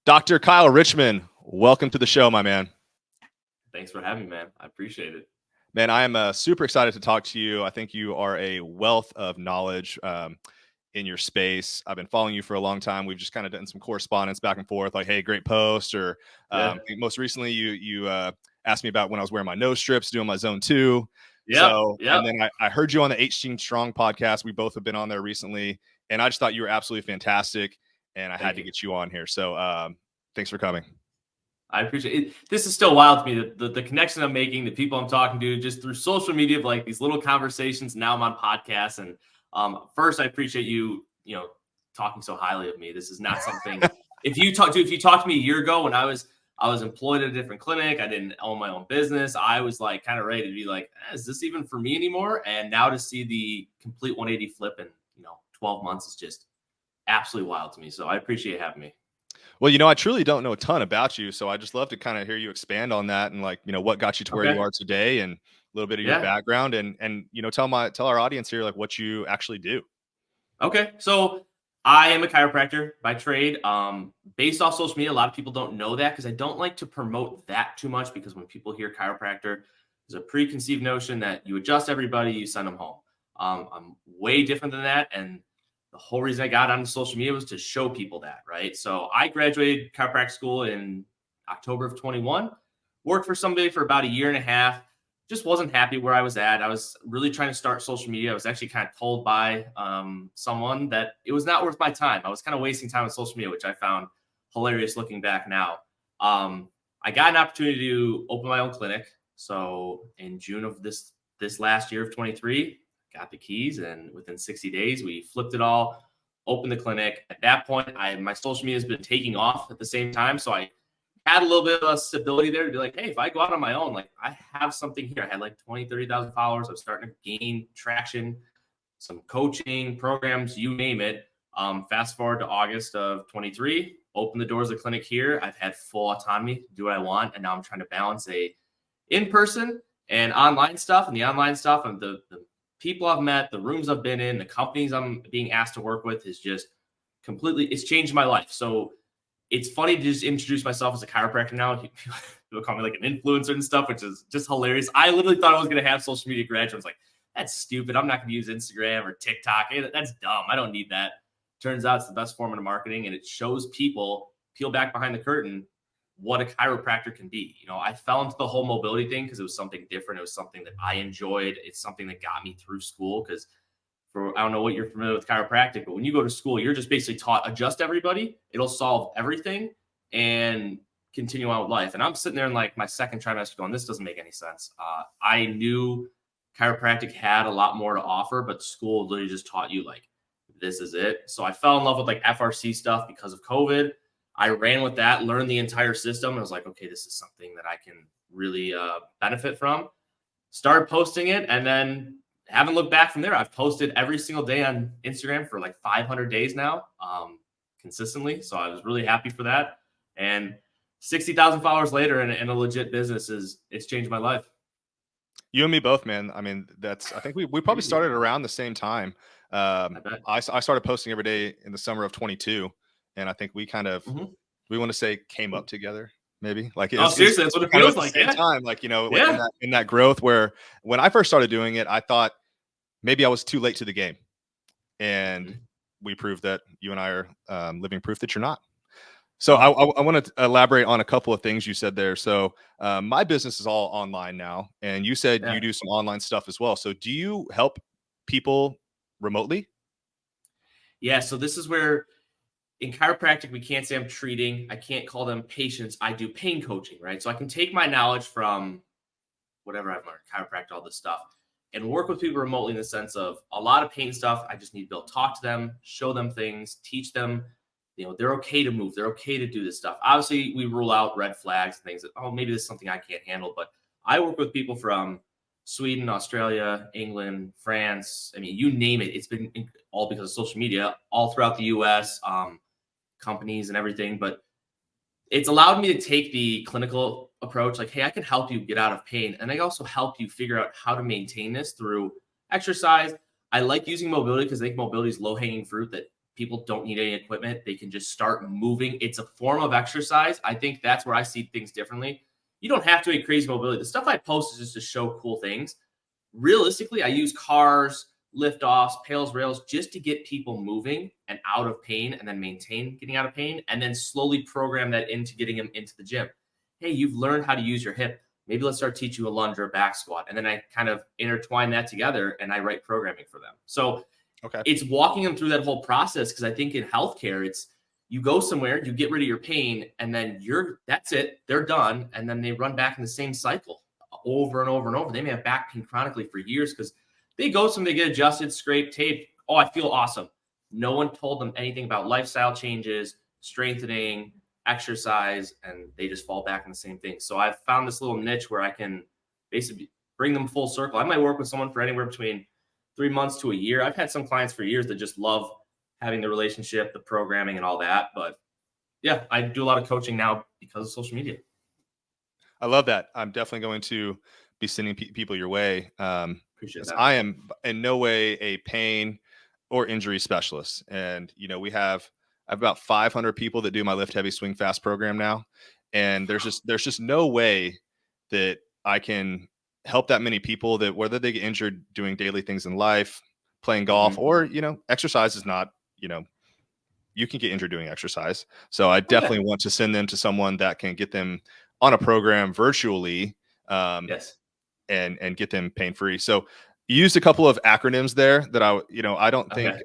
Dr. Kyle Richmond, welcome to the show, my man. Thanks for having me, man. I appreciate it. Man, I am super excited to talk to you. I think you are a wealth of knowledge in your space. I've been following you for a long time. We've just kind of done some correspondence back and forth, like, "Hey, great post," or Yeah. most recently, you asked me about when I was wearing my nose strips, doing my zone 2. Yep. So, and Yep. then I heard you on the H Team Strong podcast. We both have been on there recently, and I just thought you were absolutely fantastic, and I had Thank to you. get you on here. So, thanks for coming. I appreciate it. This is still wild to me. The connection I'm making, the people I'm talking to, just through social media, of like these little conversations. Now I'm on podcasts, and first I appreciate you, talking so highly of me. This is not something. If you talked to me a year ago when I was employed at a different clinic, I didn't own my own business. I was like kind of ready to be like, is this even for me anymore? And now to see the complete 180 flip in 12 months is just absolutely wild to me. So I appreciate having me. Well, I truly don't know a ton about you, so I just love to kind of hear you expand on that and what got you to where Okay. you are today and a little bit of your Yeah. background and tell our audience here like what you actually do. Okay. So I am a chiropractor by trade. Based off social media, a lot of people don't know that because I don't like to promote that too much because when people hear chiropractor, there's a preconceived notion that you adjust everybody, you send them home. I'm way different than that. And the whole reason I got onto social media was to show people that, right? So I graduated chiropractic school in October of 21, worked for somebody for about a year and a half, just wasn't happy where I was at. I was really trying to start social media. I was actually kind of told by someone that it was not worth my time. I was kind of wasting time on social media, which I found hilarious looking back now. I got an opportunity to open my own clinic. So in June of this last year of 23, got the keys, and within 60 days, we flipped it all, opened the clinic. At that point, my social media has been taking off at the same time. So I had a little bit of stability there to be like, hey, if I go out on my own, like I have something here. I had like 20, 30,000 followers. I was starting to gain traction, some coaching programs, you name it. Fast forward to August of 23, open the doors of the clinic here. I've had full autonomy to do what I want. And now I'm trying to balance a in-person and online stuff. And the online stuff and the people I've met, the rooms I've been in, the companies I'm being asked to work with is just it's changed my life. So it's funny to just introduce myself as a chiropractor now. People call me like an influencer and stuff, which is just hilarious. I literally thought I was going to have social media graduates. I was like, that's stupid. I'm not going to use Instagram or TikTok. That's dumb. I don't need that. Turns out it's the best form of marketing, and it shows people, peel back behind the curtain, what a chiropractor can be. I fell into the whole mobility thing because it was something different. It was something that I enjoyed. It's something that got me through school because I don't know what you're familiar with chiropractic, but when you go to school, you're just basically taught adjust everybody. It'll solve everything and continue on with life. And I'm sitting there in like my second trimester going, this doesn't make any sense. I knew chiropractic had a lot more to offer, but school literally just taught you like, this is it. So I fell in love with like FRC stuff because of COVID. I ran with that, learned the entire system. And I was like, okay, this is something that I can really benefit from. Started posting it, and then haven't looked back from there. I've posted every single day on Instagram for like 500 days now, consistently. So I was really happy for that. And 60,000 followers later and a legit business it's changed my life. You and me both, man. I mean, I think we probably started around the same time. I started posting every day in the summer of 22, and I think we kind of we want to say came up together. Maybe like seriously, that's what it feels like. Same time, like in that growth. Where when I first started doing it, I thought maybe I was too late to the game, and we proved that you and I are living proof that you're not. So I want to elaborate on a couple of things you said there. So my business is all online now, and you said you do some online stuff as well. So do you help people remotely? Yeah. So this is where in chiropractic, we can't say I'm treating. I can't call them patients. I do pain coaching, right? So I can take my knowledge from whatever I've learned, chiropractic, all this stuff, and work with people remotely in the sense of a lot of pain stuff. I just need to be able to talk to them, show them things, teach them, they're okay to move. They're okay to do this stuff. Obviously, we rule out red flags and things that, oh, maybe this is something I can't handle. But I work with people from Sweden, Australia, England, France. I mean, you name it. It's been all because of social media, all throughout the US, companies and everything. But it's allowed me to take the clinical approach, like, hey, I can help you get out of pain. And I also help you figure out how to maintain this through exercise. I like using mobility because I think mobility is low-hanging fruit that People don't need any equipment. They can just start moving. It's a form of exercise. I think that's where I see things differently. You don't have to have crazy mobility. The stuff I post is just to show cool things. Realistically, I use cars, lift offs, pails, rails, just to get people moving and out of pain, and then maintain getting out of pain, and then slowly program that into getting them into the gym. Hey, you've learned how to use your hip. Maybe let's start teaching you a lunge or a back squat. And then I kind of intertwine that together and I write programming for them. So it's walking them through that whole process, because I think in healthcare, it's you go somewhere, you get rid of your pain, and then that's it. They're done. And then they run back in the same cycle over and over and over. They may have back pain chronically for years because they go somewhere, they get adjusted, scraped, taped. Oh, I feel awesome. No one told them anything about lifestyle changes, strengthening, exercise, and they just fall back in the same thing. So I've found this little niche where I can basically bring them full circle. I might work with someone for anywhere between 3 months to a year. I've had some clients for years that just love having the relationship, the programming, and all that. But yeah, I do a lot of coaching now because of social media. I love that. I'm definitely going to be sending people your way. Appreciate that. I am in no way a pain or injury specialist. And, you know, I have about 500 people that do my Lift Heavy Swing Fast program now. And there's just no way that I can help that many people, that whether they get injured doing daily things in life, playing golf, or, you know, exercise is not, you know, you can get injured doing exercise. So I definitely want to send them to someone that can get them on a program virtually, and get them pain free. So you used a couple of acronyms there that I don't think,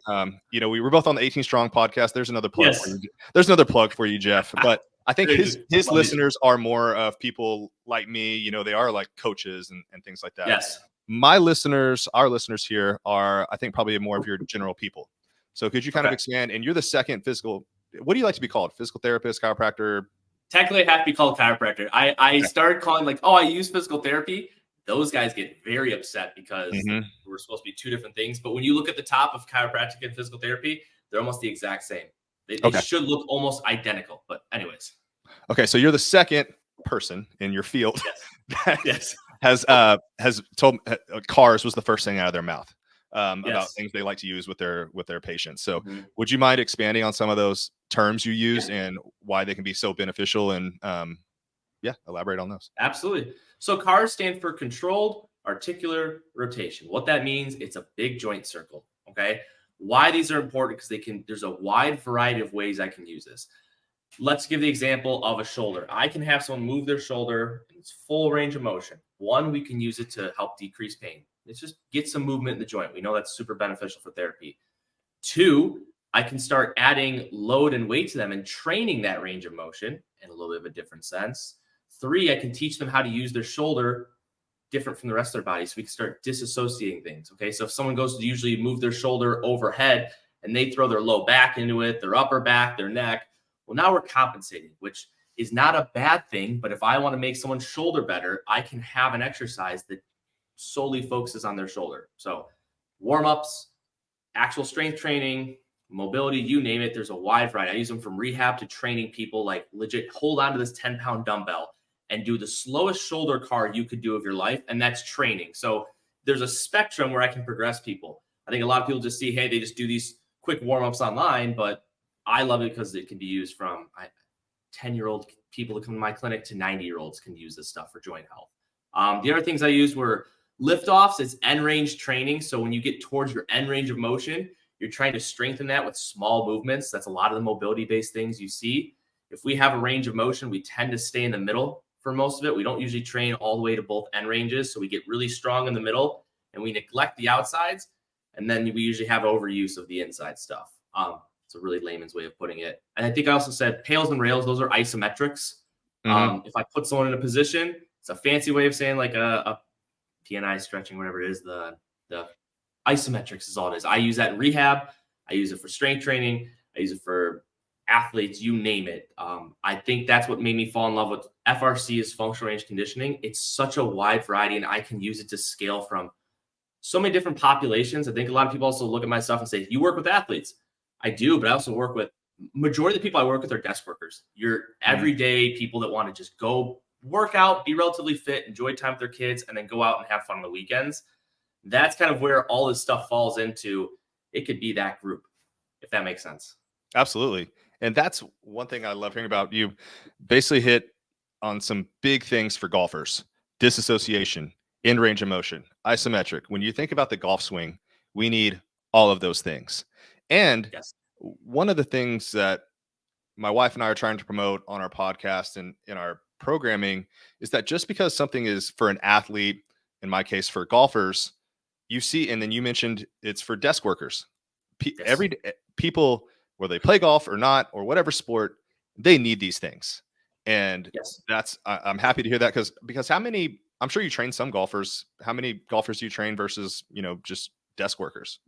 we were both on the 18 Strong podcast. There's another plug for you. There's another plug for you, Jeff. But I think his listeners are more of people like me. You know, they are like coaches and things like that. Yes. My listeners, our listeners here are, I think, probably more of your general people. So could you kind of expand? And you're the second what do you like to be called? Physical therapist, chiropractor? Technically, I have to be called chiropractor. I started calling I use physical therapy. Those guys get very upset because we're supposed to be two different things. But when you look at the top of chiropractic and physical therapy, they're almost the exact same. They should look almost identical. But anyways. Okay, so you're the second person in your field that has told cars was the first thing out of their mouth. About things they like to use with their patients. So would you mind expanding on some of those terms you use and why they can be so beneficial, and elaborate on those? Absolutely. So CARS stand for controlled articular rotation. What that means, it's a big joint circle. Okay. Why these are important? Because there's a wide variety of ways I can use this. Let's give the example of a shoulder. I can have someone move their shoulder in its full range of motion. One, we can use it to help decrease pain. It's just get some movement in the joint. We know that's super beneficial for therapy. Two, I can start adding load and weight to them and training that range of motion in a little bit of a different sense. Three, I can teach them how to use their shoulder different from the rest of their body. So we can start disassociating things. Okay. So if someone goes to usually move their shoulder overhead and they throw their low back into it, their upper back, their neck, well, now we're compensating, which is not a bad thing. But if I want to make someone's shoulder better, I can have an exercise that solely focuses on their shoulder. So warm-ups, actual strength training, mobility, you name it. There's a wide variety. I use them from rehab to training people, like legit hold on to this 10-pound dumbbell and do the slowest shoulder car you could do of your life. And that's training. So there's a spectrum where I can progress people. I think a lot of people just see, hey, they just do these quick warm-ups online, but I love it because it can be used from 10-year-old people that come to my clinic to 90-year-olds can use this stuff for joint health. The other things I used were lift offs. It's end range training. So when you get towards your end range of motion, you're trying to strengthen that with small movements. That's a lot of the mobility based things you see. If we have a range of motion, we tend to stay in the middle for most of it. We don't usually train all the way to both end ranges. So we get really strong in the middle and we neglect the outsides. And then we usually have overuse of the inside stuff. It's a really layman's way of putting it. And I think I also said pails and rails. Those are isometrics. If I put someone in a position, it's a fancy way of saying like a PNI stretching, whatever it is, the isometrics is all it is. I use that in rehab. I use it for strength training. I use it for athletes, you name it. I think that's what made me fall in love with FRC is functional range conditioning. It's such a wide variety and I can use it to scale from so many different populations. I think a lot of people also look at my stuff and say, you work with athletes. I do, but I also work with majority of the people I work with are desk workers. You're everyday people that want to just go work out, be relatively fit, enjoy time with their kids, and then go out and have fun on the weekends. That's kind of where all this stuff falls into. It could be that group. if that makes sense. Absolutely. And that's one thing I love hearing about. You basically hit on some big things for golfers: disassociation, in range of motion, isometric. When you think about the golf swing, we need all of those things. And Yes. one of the things that my wife and I are trying to promote on our podcast and in our programming is that just because something is for an athlete, in my case for golfers, you see, and then you mentioned it's for desk workers. Yes. People, whether they play golf or not, or whatever sport, they need these things. And Yes. I'm happy to hear that because how many, I'm sure you train some golfers. How many golfers do you train versus, just desk workers?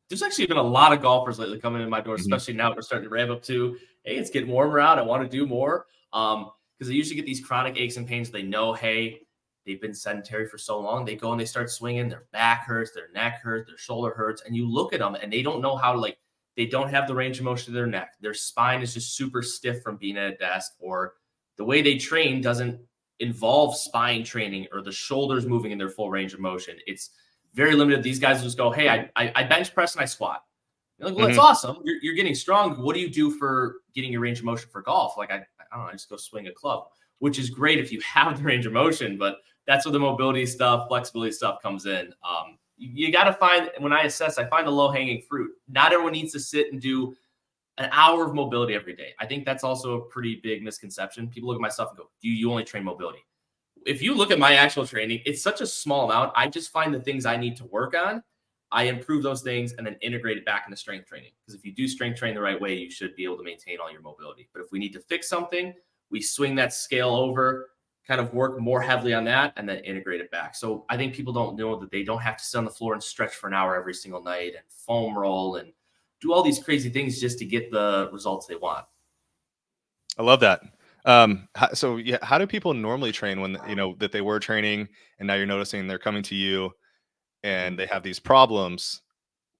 There's actually been a lot of golfers lately coming in my door, Mm-hmm. especially now we're starting to ramp up to, hey, it's getting warmer out. I want to do more. Because they usually get these chronic aches and pains. They know, hey, they've been sedentary for so long. They go and they start swinging. Their back hurts, their neck hurts, their shoulder hurts. And you look at them and they don't know how to, they don't have the range of motion of their neck. Their spine is just super stiff from being at a desk, or the way they train doesn't involve spine training or the shoulders moving in their full range of motion. It's very limited. These guys just go, hey, I bench press and I squat. You're like, well, that's awesome. You're getting strong. What do you do for getting your range of motion for golf? Like, I don't know, I just go swing a club, which is great if you have the range of motion, but that's where the mobility stuff, flexibility stuff comes in. You got to find, when I assess, I find the low hanging fruit. Not everyone needs to sit and do an hour of mobility every day. I think that's also a pretty big misconception. People look at my stuff and go, you only train mobility? If you look at my actual training, it's such a small amount. I just find the things I need to work on. I improve those things and then integrate it back into strength training. Because if you do strength train the right way, you should be able to maintain all your mobility. But if we need to fix something, we swing that scale over, kind of work more heavily on that, and then integrate it back. So I think people don't know that they don't have to sit on the floor and stretch for an hour every single night and foam roll and do all these crazy things just to get the results they want. I love that. So yeah, how do people normally train when, that they were training and now you're noticing they're coming to you and they have these problems?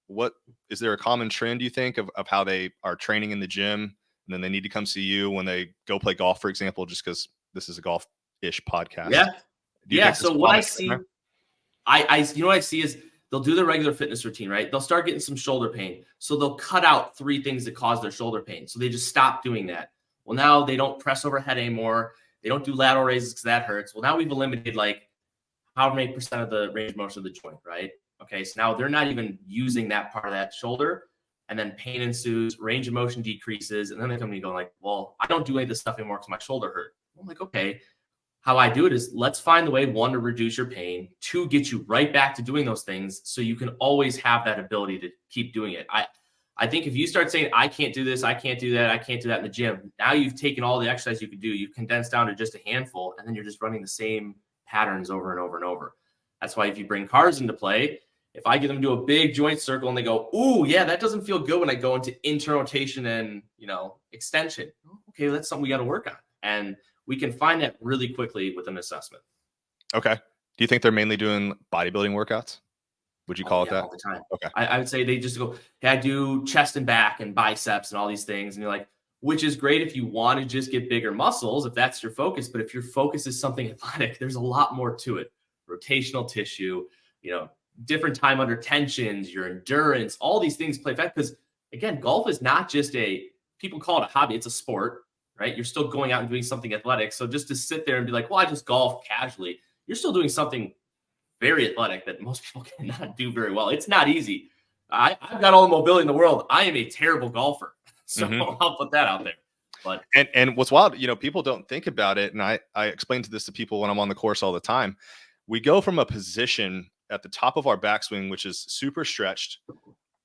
What is there a common trend you think of how they are training in the gym and then they need to come see you when they go play golf, for example, just because this is a golf-ish podcast? Yeah. Do you Yeah. think there's So a what common I trend see, there? what I see is they'll do their regular fitness routine, right? They'll start getting some shoulder pain. So they'll cut out 3 things that cause their shoulder pain. So they just stop doing that. Well, now they don't press overhead anymore. They don't do lateral raises because that hurts. Well, now we've eliminated how many percent of the range of motion of the joint, right? Okay, so now they're not even using that part of that shoulder, and then pain ensues, range of motion decreases, and then they come to me going well, I don't do any of this stuff anymore because my shoulder hurt. I'm like, okay, how I do it is let's find the way, 1, to reduce your pain, 2, get you right back to doing those things so you can always have that ability to keep doing it. I think if you start saying, I can't do this, I can't do that, I can't do that in the gym, now you've taken all the exercise you could do, you've condensed down to just a handful, and then you're just running the same patterns over and over and over. That's why if you bring cars into play, if I get them to do a big joint circle and they go, ooh, yeah, that doesn't feel good when I go into internal rotation and, extension. Okay, that's something we got to work on. And we can find that really quickly with an assessment. Okay. Do you think they're mainly doing bodybuilding workouts? Would you call it that? All the time. Okay. I would say they just go, hey, I do chest and back and biceps and all these things. And you're like, which is great if you want to just get bigger muscles, if that's your focus. But if your focus is something athletic, there's a lot more to it. Rotational tissue, different time under tensions, your endurance, all these things play effect. Because again, golf is not just people call it a hobby. It's a sport, right? You're still going out and doing something athletic. So just to sit there and be like, well, I just golf casually, you're still doing something very athletic that most people cannot do very well. It's not easy. I've got all the mobility in the world. I am a terrible golfer. So I'll put that out there. But and what's wild, people don't think about it. And I explain this to people when I'm on the course all the time. We go from a position at the top of our backswing, which is super stretched.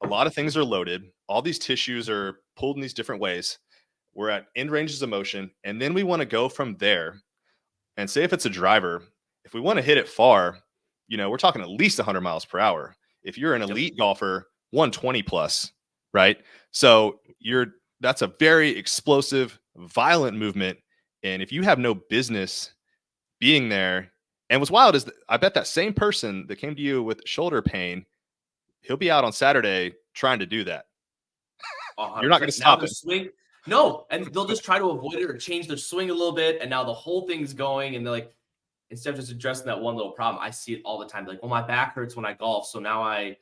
A lot of things are loaded. All these tissues are pulled in these different ways. We're at end ranges of motion. And then we want to go from there and say if it's a driver, if we want to hit it far, we're talking at least 100 miles per hour. If you're an elite golfer, 120 plus, right? So that's a very explosive, violent movement. And if you have no business being there, and what's wild is that I bet that same person that came to you with shoulder pain, he'll be out on Saturday trying to do that. You're not going to stop it. No, and they'll just try to avoid it or change their swing a little bit. And now the whole thing's going, and they're like, instead of just addressing that one little problem, I see it all the time. Like, well, my back hurts when I golf. So now I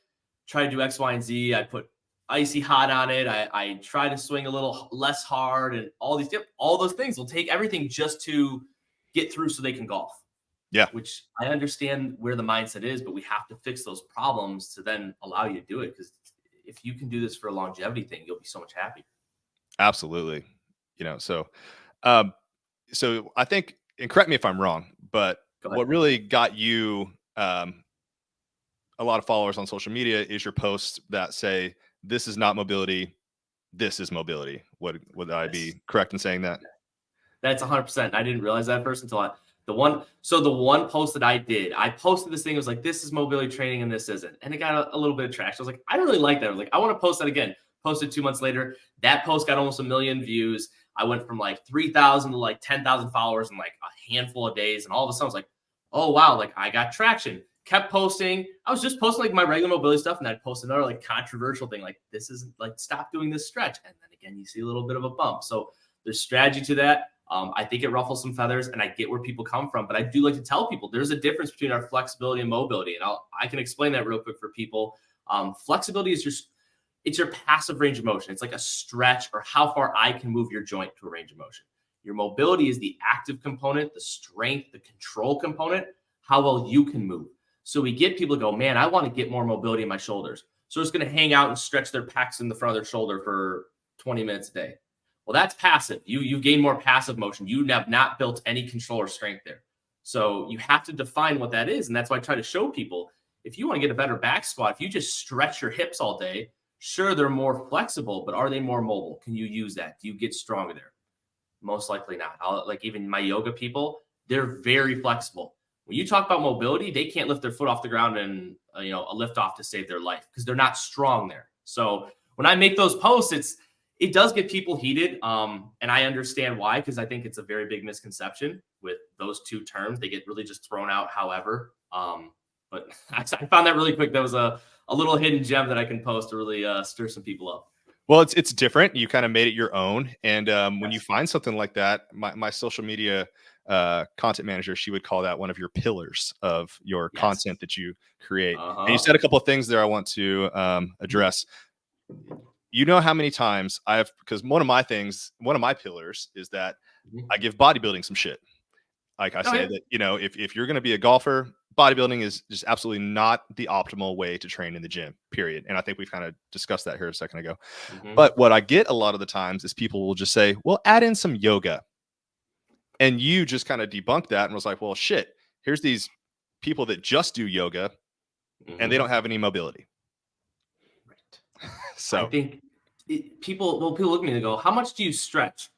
try to do X, Y, and Z. I put icy hot on it. I try to swing a little less hard, and all those things will take everything just to get through so they can golf. Yeah. Which I understand where the mindset is, but we have to fix those problems to then allow you to do it. Because if you can do this for a longevity thing, you'll be so much happier. Absolutely. Um, so I think, and correct me if I'm wrong, but what really got you a lot of followers on social media is your posts that say, "This is not mobility. This is mobility." Would I be correct in saying that? That's 100%. I didn't realize that first until the one post that I did, I posted this thing. It was like, this is mobility training and this isn't. And it got a little bit of traction. I was like, I really like that. I was like, I want to post that again. Posted 2 months later. That post got almost 1 million views. I went from like 3,000 to like 10,000 followers in like a handful of days. And all of a sudden I was like, oh, wow, like I got traction. Kept posting. I was just posting like my regular mobility stuff. And I'd post another like controversial thing. Like, this isn't like, stop doing this stretch. And then again, you see a little bit of a bump. So there's strategy to that. I think it ruffles some feathers, and I get where people come from. But I do like to tell people there's a difference between our flexibility and mobility, and I can explain that real quick for people. Flexibility is it's your passive range of motion. It's like a stretch or how far I can move your joint to a range of motion. Your mobility is the active component, the strength, the control component, how well you can move. So we get people to go, man, I want to get more mobility in my shoulders. So it's going to hang out and stretch their pecs in the front of their shoulder for 20 minutes a day. Well, that's passive. You gain more passive motion. You have not built any control or strength there. So you have to define what that is. And that's why I try to show people, if you want to get a better back squat, if you just stretch your hips all day, sure, they're more flexible, but are they more mobile? Can you use that? Do you get stronger there? Most likely not. Like even my yoga people, they're very flexible. When you talk about mobility, they can't lift their foot off the ground and a lift off to save their life because they're not strong there. So when I make those posts, it does get people heated. And I understand why, because I think it's a very big misconception with those two terms. They get really just thrown out, however. But I found that really quick. That was a little hidden gem that I can post to really stir some people up. Well, it's different. You kind of made it your own. And when you find something like that, my social media content manager, she would call that one of your pillars of your content that you create. And you said a couple of things there I want to address. You know how many times because one of my pillars is that I give bodybuilding some shit. Like I say that, if you're going to be a golfer, bodybuilding is just absolutely not the optimal way to train in the gym, period. And I think we've kind of discussed that here a second ago. But what I get a lot of the times is people will just say, well, add in some yoga. And you just kind of debunked that and was like, well, shit, here's these people that just do yoga and they don't have any mobility. So I think people look at me and they go, how much do you stretch?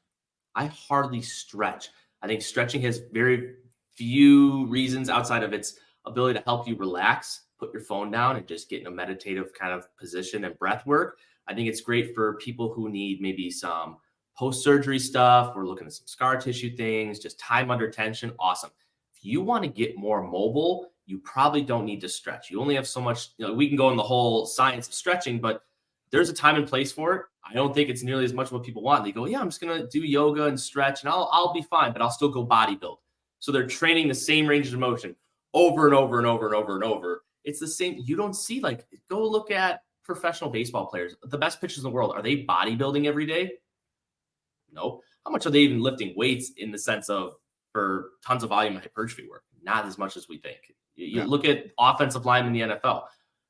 I hardly stretch. I think stretching has very few reasons outside of its ability to help you relax, put your phone down and just get in a meditative kind of position and breath work. I think it's great for people who need maybe some post-surgery stuff. We're looking at some scar tissue things, just time under tension. Awesome. If you want to get more mobile, you probably don't need to stretch. You only have so much, we can go in the whole science of stretching, but there's a time and place for it. I don't think it's nearly as much what people want. They go, yeah, I'm just going to do yoga and stretch and I'll be fine, but I'll still go bodybuild. So they're training the same range of motion over and over and over and over and over. It's the same. You don't see go look at professional baseball players. The best pitchers in the world. Are they bodybuilding every day? No. How much are they even lifting weights in the sense of for tons of volume and hypertrophy work? Not as much as we think. You look at offensive linemen in the NFL.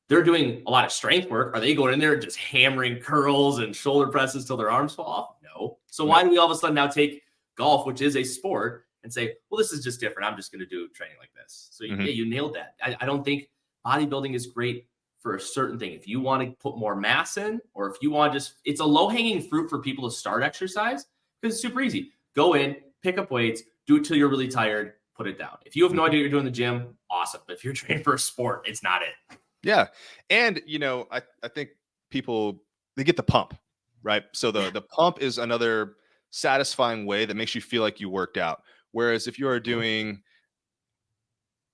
They're doing a lot of strength work. Are they going in there just hammering curls and shoulder presses till their arms fall off? No. So why do we all of a sudden now take golf, which is a sport, and say, well, this is just different. I'm just going to do training like this. So you nailed that. I don't think bodybuilding is great for a certain thing. If you want to put more mass in, or if you want to it's a low hanging fruit for people to start exercise because it's super easy. Go in, pick up weights, do it till you're really tired, put it down. If you have no idea what you're doing in the gym, awesome. But if you're training for a sport, it's not it. Yeah. And, I think people, they get the pump, right? So the pump is another satisfying way that makes you feel like you worked out. Whereas if you are doing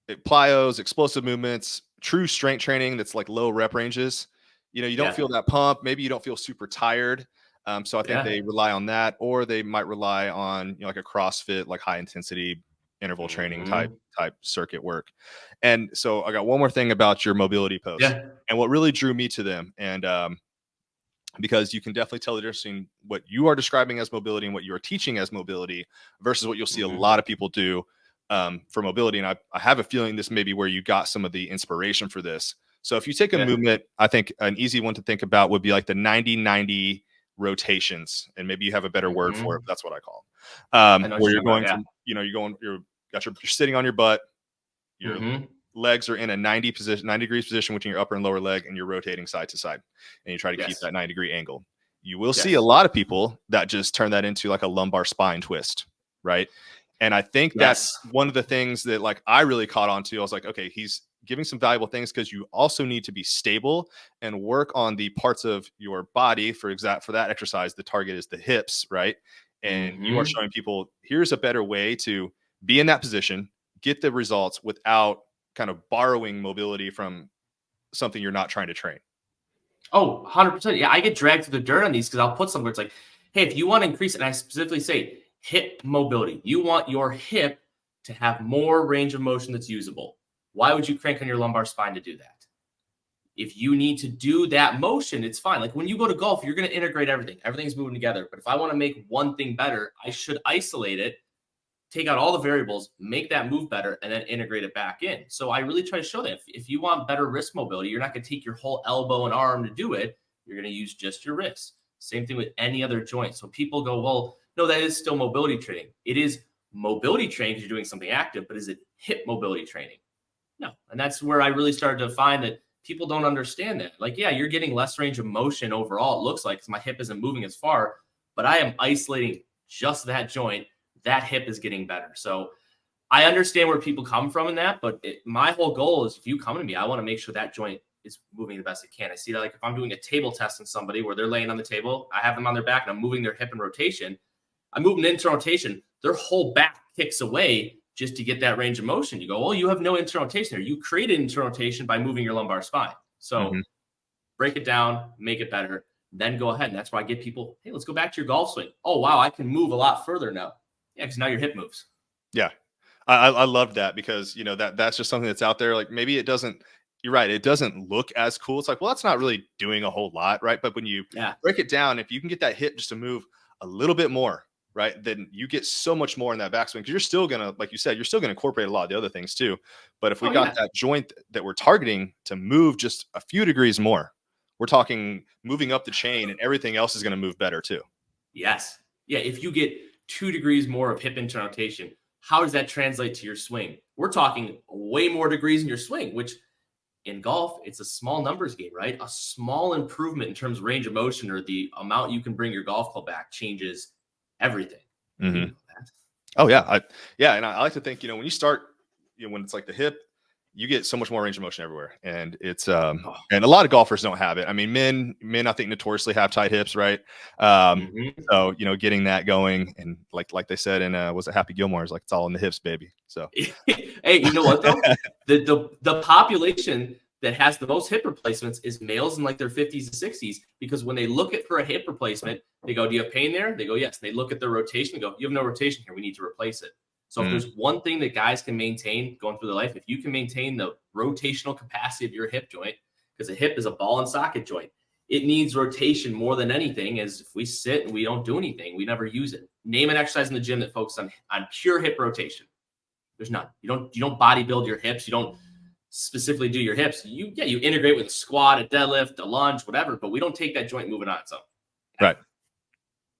plyos, explosive movements, true strength training that's like low rep ranges, you don't feel that pump. Maybe you don't feel super tired. So I think they rely on that, or they might rely on like a CrossFit, like high intensity interval training type circuit work. And so I got one more thing about your mobility posts and what really drew me to them. And because you can definitely tell the difference between what you are describing as mobility and what you are teaching as mobility versus what you'll see a lot of people do for mobility. And I have a feeling this may be where you got some of the inspiration for this. So if you take a movement, I think an easy one to think about would be like the 90-90 rotations. And maybe you have a better word for it, but that's what I call them. Where you're going from, you're sitting on your butt, your legs are in a 90 degrees position between your upper and lower leg, and you're rotating side to side, and you try to keep that 90-degree angle. You will see a lot of people that just turn that into like a lumbar spine twist, right? And I think that's one of the things that like I really caught on to. I was like, okay, he's giving some valuable things, because you also need to be stable and work on the parts of your body. For that exercise, the target is the hips, right? And you are showing people, here's a better way to be in that position, get the results without kind of borrowing mobility from something you're not trying to train. Oh, 100%. Yeah, I get dragged through the dirt on these because I'll put somewhere it's like, hey, if you want to increase it, and I specifically say hip mobility, you want your hip to have more range of motion that's usable. Why would you crank on your lumbar spine to do that? If you need to do that motion, it's fine. Like when you go to golf, you're going to integrate everything. Everything's moving together. But if I want to make one thing better, I should isolate it, take out all the variables, make that move better, and then integrate it back in. So I really try to show that if you want better wrist mobility, you're not going to take your whole elbow and arm to do it. You're going to use just your wrist. Same thing with any other joint. So people go, well, no, that is still mobility training. It is mobility training because you're doing something active, but is it hip mobility training? No. And that's where I really started to find that people don't understand that. Like, yeah, you're getting less range of motion overall, it looks like, because my hip isn't moving as far, but I am isolating just that joint. That hip is getting better. So I understand where people come from in that, but my whole goal is if you come to me, I want to make sure that joint is moving the best it can. I see that like if I'm doing a table test on somebody where they're laying on the table, I have them on their back and I'm moving their hip in rotation. I move them into rotation. Their whole back kicks away just to get that range of motion. You go, well, you have no internal rotation there. You created internal rotation by moving your lumbar spine. So break it down, make it better, then go ahead. And that's why I get people, hey, let's go back to your golf swing. Oh, wow, I can move a lot further now. Yeah, because now your hip moves. Yeah. I love that, because, that's just something that's out there. Like maybe it doesn't, you're right, it doesn't look as cool. It's like, well, that's not really doing a whole lot, right? But when you break it down, if you can get that hip just to move a little bit more, right, then you get so much more in that backswing, because you're still going to, like you said, you're still going to incorporate a lot of the other things too. But if we got that joint that we're targeting to move just a few degrees more, we're talking moving up the chain, and everything else is going to move better too. Yes. Yeah. If you get 2 degrees more of hip internal rotation, how does that translate to your swing? We're talking way more degrees in your swing, which in golf, it's a small numbers game, right? A small improvement in terms of range of motion or the amount you can bring your golf club back changes everything. You know that. Oh yeah. And I like to think, when you start, when it's like the hip, you get so much more range of motion everywhere. And it's, and a lot of golfers don't have it. I mean, men, I think notoriously have tight hips, right? So, getting that going, and like they said in, was it Happy Gilmore, is like, it's all in the hips, baby. So, hey, you know what though? The population that has the most hip replacements is males in like their 50s and 60s, because when they look at for a hip replacement, they go, do you have pain there? They go, yes. They look at their rotation and go, you have no rotation here. We need to replace it. So if there's one thing that guys can maintain going through their life, if you can maintain the rotational capacity of your hip joint, because a hip is a ball and socket joint, it needs rotation more than anything. As if we sit and we don't do anything, we never use it. Name an exercise in the gym that focuses on pure hip rotation. There's none. You don't bodybuild your hips. You don't specifically do your hips. You integrate with a squat, a deadlift, a lunge, whatever, but we don't take that joint moving on its own. Right.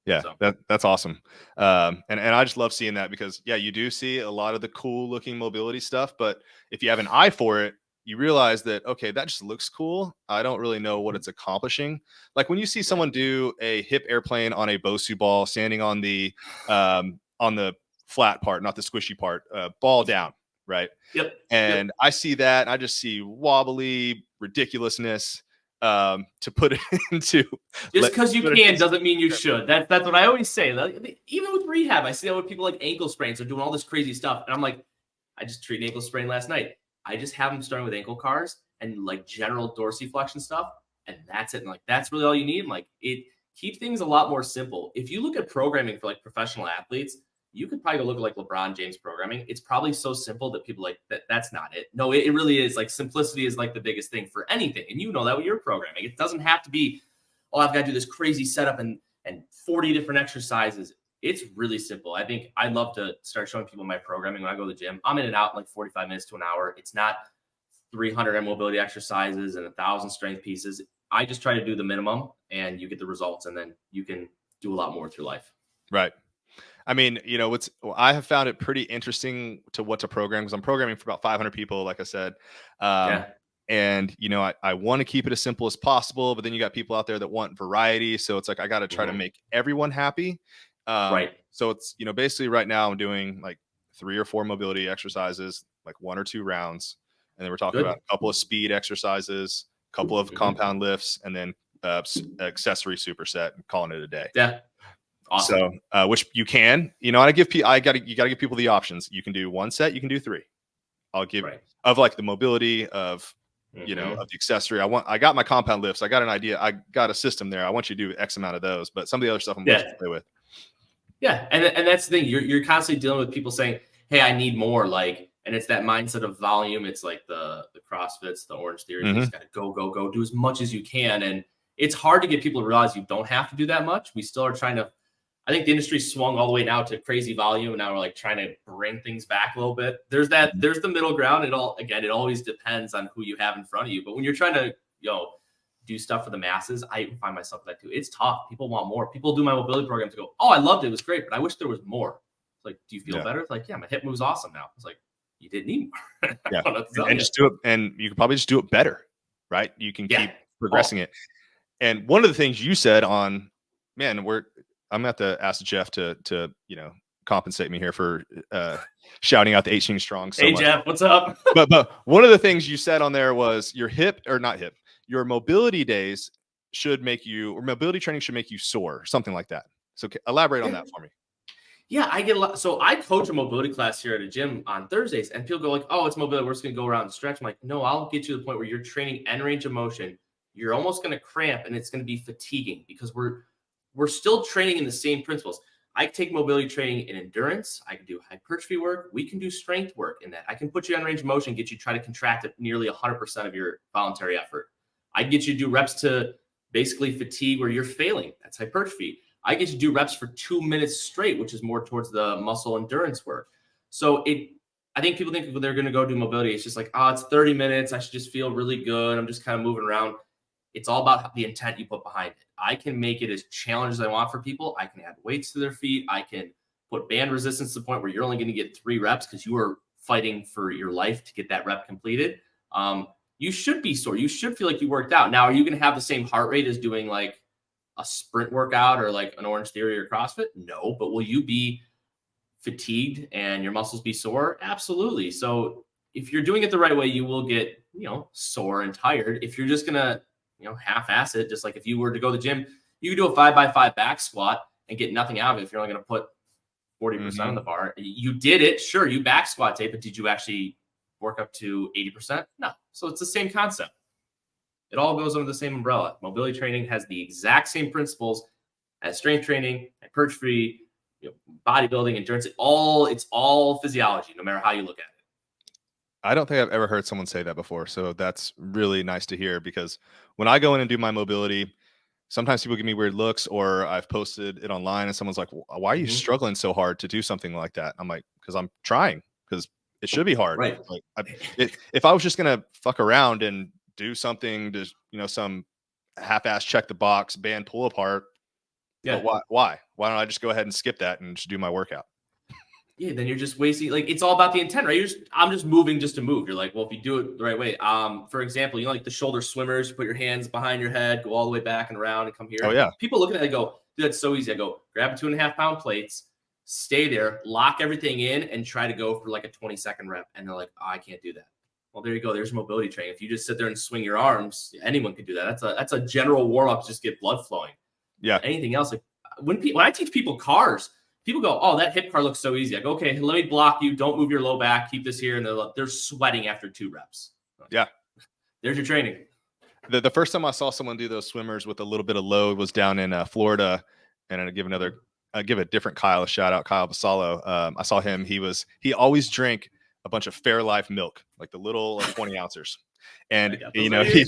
Yeah, so. That's awesome. And I just love seeing that, because you do see a lot of the cool looking mobility stuff, but if you have an eye for it, you realize that, okay, that just looks cool. I don't really know what it's accomplishing. Like when you see someone do a hip airplane on a Bosu ball, standing on the flat part, not the squishy part, ball down, right? Yep. And I see that, and I just see wobbly ridiculousness. To put it into, just because you can doesn't mean you should. That's what I always say. Even with rehab, I see that with people like ankle sprains, they're doing all this crazy stuff, and I'm like, I just treated an ankle sprain last night. I just have them starting with ankle cars and like general dorsiflexion stuff, and that's it. And like that's really all you need. And like it keeps things a lot more simple. If you look at programming for like professional athletes, you could probably go look at like LeBron James programming. It's probably so simple that people like that's not it. No, it really is. Like simplicity is like the biggest thing for anything. And you know that with your programming. It doesn't have to be oh, I've got to do this crazy setup and 40 different exercises. It's really simple. I think I'd love to start showing people my programming when I go to the gym. I'm in and out in like 45 minutes to an hour. It's not 300 mobility exercises and 1,000 strength pieces. I just try to do the minimum and you get the results, and then you can do a lot more with your life. Right. I mean, I have found it pretty interesting to what to program, because I'm programming for about 500 people, like I said. Yeah. And, I want to keep it as simple as possible, but then you got people out there that want variety. So it's like, I got to try to make everyone happy. Right. So it's, basically right now I'm doing like 3 or 4 mobility exercises, like 1 or 2 rounds. And then we're talking about a couple of speed exercises, a couple of compound lifts, and then accessory superset, and calling it a day. Yeah. Awesome. So, which you can, you got to give people the options. You can do 1 set, you can do 3. I'll give of like the mobility of, of the accessory. I got my compound lifts. I got an idea. I got a system there. I want you to do X amount of those, but some of the other stuff I'm going to play with. Yeah. And that's the thing. You're constantly dealing with people saying, hey, I need more. Like, and it's that mindset of volume. It's like the CrossFits, the Orange Theory. You just got to go, do as much as you can. And it's hard to get people to realize you don't have to do that much. We still are trying to, I think the industry swung all the way now to crazy volume. And now we're like trying to bring things back a little bit. There's the middle ground. It always depends on who you have in front of you. But when you're trying to, do stuff for the masses, I find myself that too. It's tough. People want more. People do my mobility program to go, oh, I loved it. It was great, but I wish there was more. It's like, do you feel better? It's like, yeah, my hip moves awesome now. It's like, you didn't need more. And just do it. And you can probably just do it better, right? You can keep progressing it. And one of the things you said on, man, I'm going to have to ask Jeff to compensate me here for shouting out the 18 strong. So hey, much. Jeff, what's up? but one of the things you said on there was your your mobility days mobility training should make you sore, something like that. So elaborate on that for me. Yeah, I get a lot. So I coach a mobility class here at a gym on Thursdays, and people go like, oh, it's mobility. We're just going to go around and stretch. I'm like, no, I'll get you to the point where you're training end range of motion. You're almost going to cramp, and it's going to be fatiguing because we're still training in the same principles. I take mobility training in endurance. I can do hypertrophy work. We can do strength work in that. I can put you on range of motion, get you to try to contract at nearly 100% of your voluntary effort. I get you to do reps to basically fatigue where you're failing. That's hypertrophy. I get you to do reps for 2 minutes straight, which is more towards the muscle endurance work. So I think people think when they're going to go do mobility, it's just like, oh, it's 30 minutes. I should just feel really good. I'm just kind of moving around. It's all about the intent you put behind it. I can make it as challenging as I want for people. I can add weights to their feet. I can put band resistance to the point where you're only going to get 3 reps because you are fighting for your life to get that rep completed. You should be sore. You should feel like you worked out. Now, are you going to have the same heart rate as doing like a sprint workout or like an Orange Theory or CrossFit? No, but will you be fatigued and your muscles be sore? Absolutely. So if you're doing it the right way, you will get, sore and tired. If you're just going to, half-ass it, just like if you were to go to the gym, you could do a 5x5 back squat and get nothing out of it if you're only going to put 40% on the bar. You did it. Sure, you back squat tape, but did you actually work up to 80%? No. So it's the same concept. It all goes under the same umbrella. Mobility training has the exact same principles as strength training, hypertrophy, bodybuilding, endurance. It's all physiology, no matter how you look at it. I don't think I've ever heard someone say that before. So that's really nice to hear, because when I go in and do my mobility, sometimes people give me weird looks, or I've posted it online and someone's like, why are you struggling so hard to do something like that? I'm like, because I'm trying, because it should be hard. Right. Like if I was just going to fuck around and do something to, some half-ass check the box band pull apart. Yeah. But why don't I just go ahead and skip that and just do my workout? Yeah, then you're just wasting. Like, it's all about the intent, right? I'm just moving just to move. You're like, well, if you do it the right way, for example, like the shoulder swimmers, you put your hands behind your head, go all the way back and around and come here. Oh yeah. People look at it and go, dude, that's so easy. I go, grab 2.5 pound plates, stay there, lock everything in, and try to go for like a 20-second rep. And they're like, oh, I can't do that. Well, there you go. There's mobility training. If you just sit there and swing your arms, anyone could do that. That's a general warm up to just get blood flowing. Yeah. Anything else, like when I teach people cars, people go, oh, that hip car looks so easy. I go, okay, let me block you. Don't move your low back. Keep this here. And they're sweating after 2 reps. Yeah. There's your training. The first time I saw someone do those swimmers with a little bit of load was down in Florida. And I give a different Kyle a shout out, Kyle Vassallo. I saw him. He always drank a bunch of Fairlife milk, like the little 20 ounces. And you know, he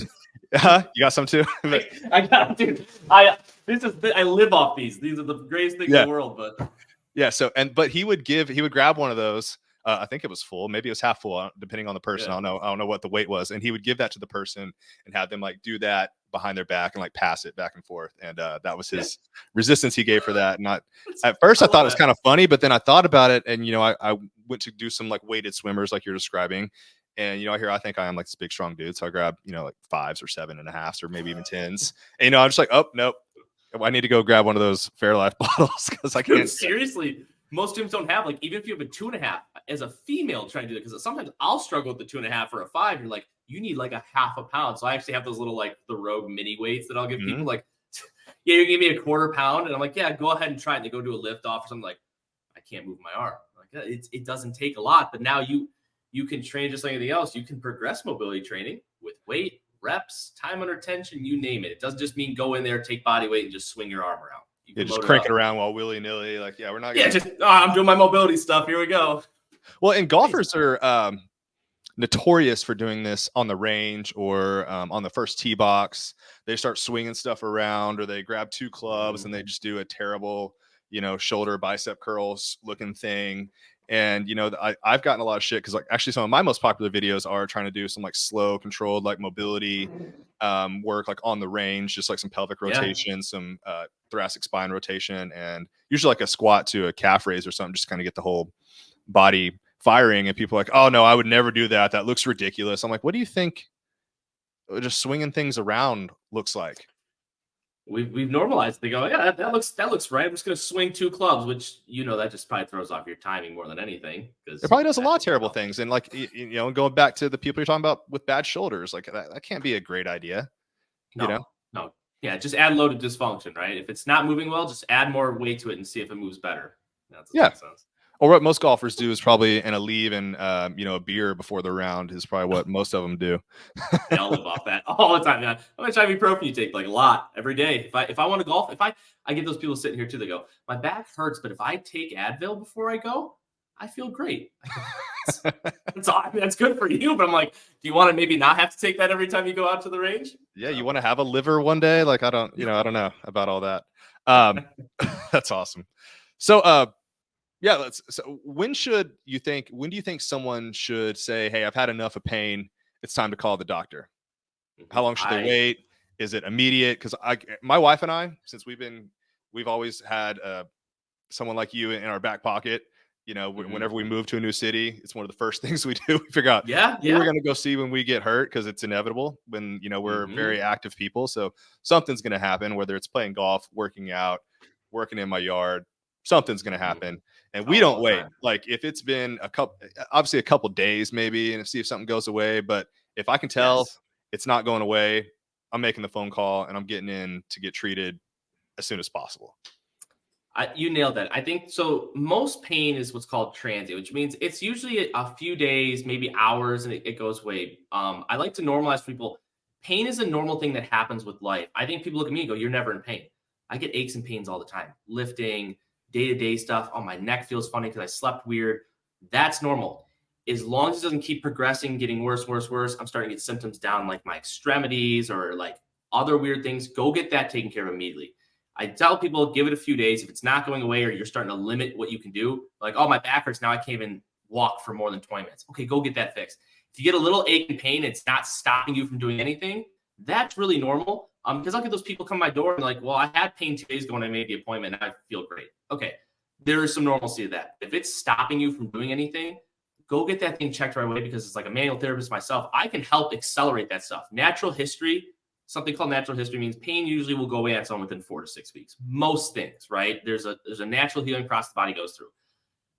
you got some too. I got, dude. I live off these. These are the greatest things in the world. But yeah, so but he would grab one of those. I think it was full, maybe it was half full, depending on the person. I don't know what the weight was, and he would give that to the person and have them like do that behind their back and like pass it back and forth. And that was his resistance he gave for that. And at first I thought it was kind of funny, but then I thought about it, and you know, I went to do some like weighted swimmers like you're describing. And you know, I think I am like this big strong dude, so I grab, you know, like 5s or 7.5s or maybe even 10s. And you know, I'm just like, oh nope, I need to go grab one of those Fairlife bottles because I can't. Seriously, most gyms don't have, like, even if you have a 2.5 as a female trying to do it, because sometimes I'll struggle with the 2.5 or a 5. You're like, you need like a half a pound. So I actually have those little like the Rogue mini weights that I'll give people like, yeah, you give me a 1/4 pound, and I'm like, yeah, go ahead and try it. And they go do a lift off or something, like, I can't move my arm. Like, it doesn't take a lot, but now you can train just like anything else. You can progress mobility training with weight, reps, time under tension, you name it. It doesn't just mean go in there, take body weight, and just swing your arm around. You just crank it around while willy-nilly. Like, yeah, we're not. I'm doing my mobility stuff. Here we go. Well, and golfers are notorious for doing this on the range or on the first tee box. They start swinging stuff around, or they grab 2 clubs and they just do a terrible, you know, shoulder bicep curls looking thing. And, you know, I've gotten a lot of shit because, like, actually some of my most popular videos are trying to do some like slow controlled like mobility work, like on the range, just like some pelvic rotation, some thoracic spine rotation, and usually like a squat to a calf raise or something, just kind of get the whole body firing. And people are like, oh no, I would never do that. That looks ridiculous. I'm like, what do you think just swinging things around looks like? We've normalized. They go, yeah, that looks right. I'm just going to swing 2 clubs, which, you know, that just probably throws off your timing more than anything. It probably does a lot of terrible things. And like, you know, going back to the people you're talking about with bad shoulders, like that can't be a great idea. No. Yeah, just add load of dysfunction, right? If it's not moving well, just add more weight to it and see if it moves better. That's what makes sense. Or what most golfers do is probably a leave and you know, a beer before the round is probably what most of them do. They all live off that all the time. Man. How much ibuprofen you take? Like a lot every day. If I want to golf, I get those people sitting here too. They go, my back hurts, but if I take Advil before I go, I feel great. That's good for you. But I'm like, do you want to maybe not have to take that every time you go out to the range? Yeah, you want to have a liver one day? Like, I don't know about all that. That's awesome. So yeah, so when do you think someone should say, hey, I've had enough of pain, it's time to call the doctor? How long should they wait? Is it immediate? Because my wife and I, since we've always had someone like you in our back pocket. You know, whenever we move to a new city, it's one of the first things we do. We figure out who we're going to go see when we get hurt, because it's inevitable when, you know, we're very active people. So something's going to happen, whether it's playing golf, working out, working in my yard, something's going to happen. And we don't wait. Like, if it's been a couple days maybe, and see if something goes away. But if I can tell it's not going away, I'm making the phone call and I'm getting in to get treated as soon as possible. You nailed that. I think so. Most pain is what's called transient, which means it's usually a few days, maybe hours, and it goes away. I like to normalize for people. Pain is a normal thing that happens with life. I think people look at me and go, you're never in pain. I get aches and pains all the time. Lifting, day-to-day stuff. Oh, my neck feels funny because I slept weird. That's normal. As long as it doesn't keep progressing, getting worse, I'm starting to get symptoms down like my extremities or like other weird things. Go get that taken care of immediately. I tell people, give it a few days. If it's not going away or you're starting to limit what you can do, like, oh, my back hurts, now I can't even walk for more than 20 minutes. Okay, go get that fixed. If you get a little ache and pain, it's not stopping you from doing anything, that's really normal. Because I'll get those people come to my door and like, well, I had pain 2 days ago when I made the appointment and I feel great. Okay, there is some normalcy to that. If it's stopping you from doing anything, go get that thing checked right away, because it's like a manual therapist myself. I can help accelerate that stuff. Natural history. Something called natural history means pain usually will go away on its own within 4 to 6 weeks. Most things, right? There's a natural healing process the body goes through.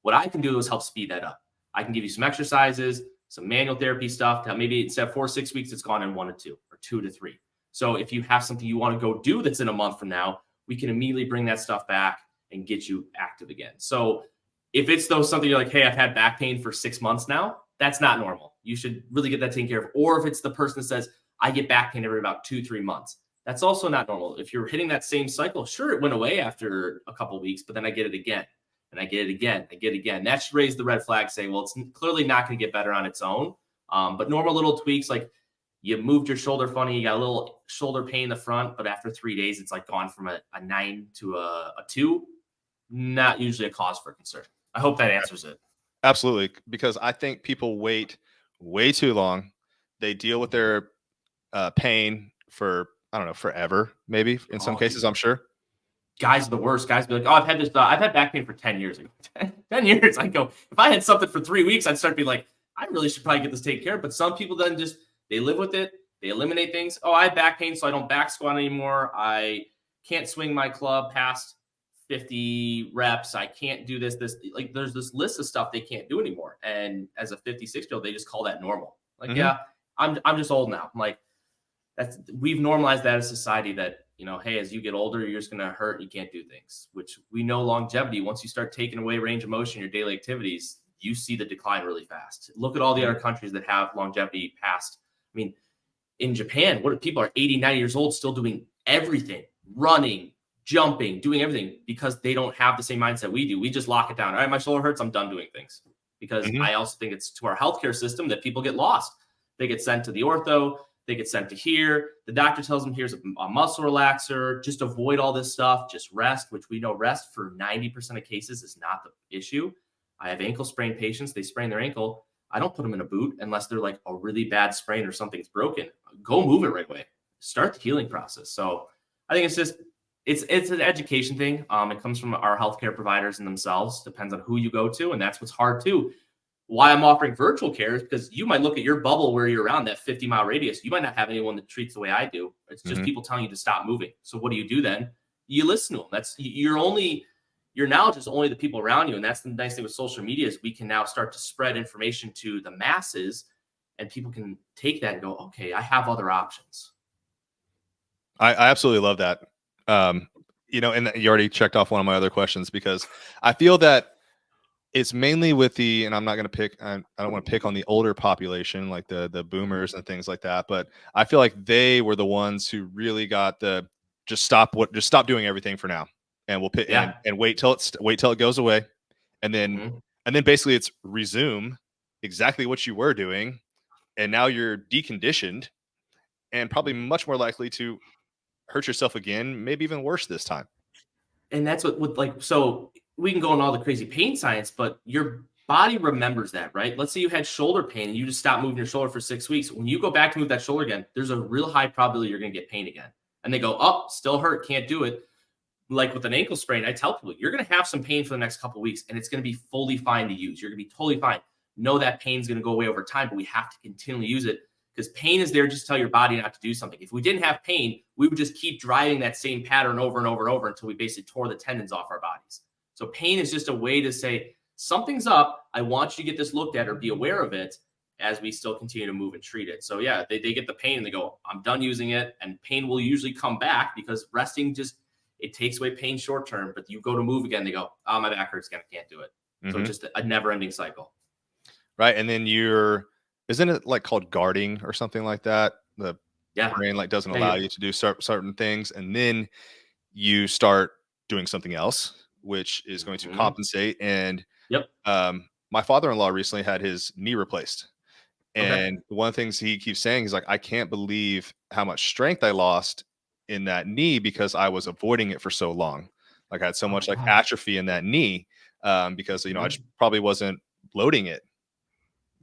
What I can do is help speed that up. I can give you some exercises, some manual therapy stuff. That maybe instead of 4 to 6 weeks, it's gone in 1 to 2 or 2 to 3. So if you have something you want to go do that's in a month from now, we can immediately bring that stuff back and get you active again. So if it's something you're like, hey, I've had back pain for 6 months now, that's not normal. You should really get that taken care of. Or if it's the person that says, I get back pain every about 2-3 months. That's also not normal. If you're hitting that same cycle, sure, it went away after a couple of weeks, but then I get it again, and I get it again, I get it again. That should raise the red flag, say, well, it's clearly not going to get better on its own. But normal little tweaks, like you moved your shoulder funny, you got a little shoulder pain in the front, but after 3 days, it's like gone from a 9 to a 2. Not usually a cause for concern. I hope that answers it. Absolutely. Because I think people wait way too long. They deal with their pain for, I don't know, forever, maybe in some cases, I'm sure. Guys are the worst. Guys be like, oh, I've had this, I've had back pain for 10 years. 10 years. I go, if I had something for 3 weeks, I'd start being like, I really should probably get this taken care of. But some people then just, they live with it. They eliminate things. Oh, I have back pain, so I don't back squat anymore. I can't swing my club past 50 reps. I can't do this. Like, there's this list of stuff they can't do anymore. And as a 56-year-old, they just call that normal. Like, yeah, I'm just old now. I'm like, we've normalized that as a society that, hey, as you get older, you're just going to hurt. You can't do things, which we know longevity. Once you start taking away range of motion, your daily activities, you see the decline really fast. Look at all the other countries that have longevity past. I mean, in Japan, what people are 80, 90 years old, still doing everything, running, jumping, doing everything, because they don't have the same mindset we do. We just lock it down. All right, my shoulder hurts, I'm done doing things. Because I also think it's to our healthcare system that people get lost. They get sent to the ortho, they get sent to here. The doctor tells them, here's a muscle relaxer. Just avoid all this stuff. Just rest, which we know rest for 90% of cases is not the issue. I have ankle sprain patients. They sprain their ankle. I don't put them in a boot unless they're like a really bad sprain or something's broken. Go move it right away. Start the healing process. So I think it's just, it's an education thing. It comes from our healthcare providers and themselves. Depends on who you go to. And that's what's hard too. Why I'm offering virtual care is because you might look at your bubble where you're around that 50-mile radius. You might not have anyone that treats the way I do. It's just people telling you to stop moving. So what do you do then? You listen to them. Your knowledge is only the people around you. And that's the nice thing with social media is we can now start to spread information to the masses and people can take that and go, okay, I have other options. I absolutely love that. And you already checked off one of my other questions because I feel that it's mainly with and I'm not going to pick, I don't want to pick on the older population, like the boomers and things like that. But I feel like they were the ones who really got just stop doing everything for now. And we'll pick and wait till it goes away. And then, basically it's resume exactly what you were doing. And now you're deconditioned and probably much more likely to hurt yourself again, maybe even worse this time. And that's so we can go on all the crazy pain science, but your body remembers that, right? Let's say you had shoulder pain and you just stop moving your shoulder for 6 weeks. When you go back to move that shoulder again, there's a real high probability you're going to get pain again. And they go, oh, still hurt, can't do it. Like with an ankle sprain, I tell people, you're going to have some pain for the next couple of weeks and it's going to be fully fine to use. You're going to be totally fine. Know that pain's going to go away over time, but we have to continually use it because pain is there just to tell your body not to do something. If we didn't have pain, we would just keep driving that same pattern over and over and over until we basically tore the tendons off our bodies. So pain is just a way to say, something's up. I want you to get this looked at or be aware of it as we still continue to move and treat it. So yeah, they get the pain and they go, I'm done using it. And pain will usually come back because resting it takes away pain short term, but you go to move again, they go, oh, my back hurts again, I can't do it. So just a never ending cycle. Right. And then isn't it like called guarding or something like that? The brain doesn't allow you to do certain things. And then you start doing something else, which is going to compensate. And my father-in-law recently had his knee replaced. And one of the things he keeps saying is like, I can't believe how much strength I lost in that knee because I was avoiding it for so long. Like I had so much atrophy in that knee because, I just probably wasn't loading it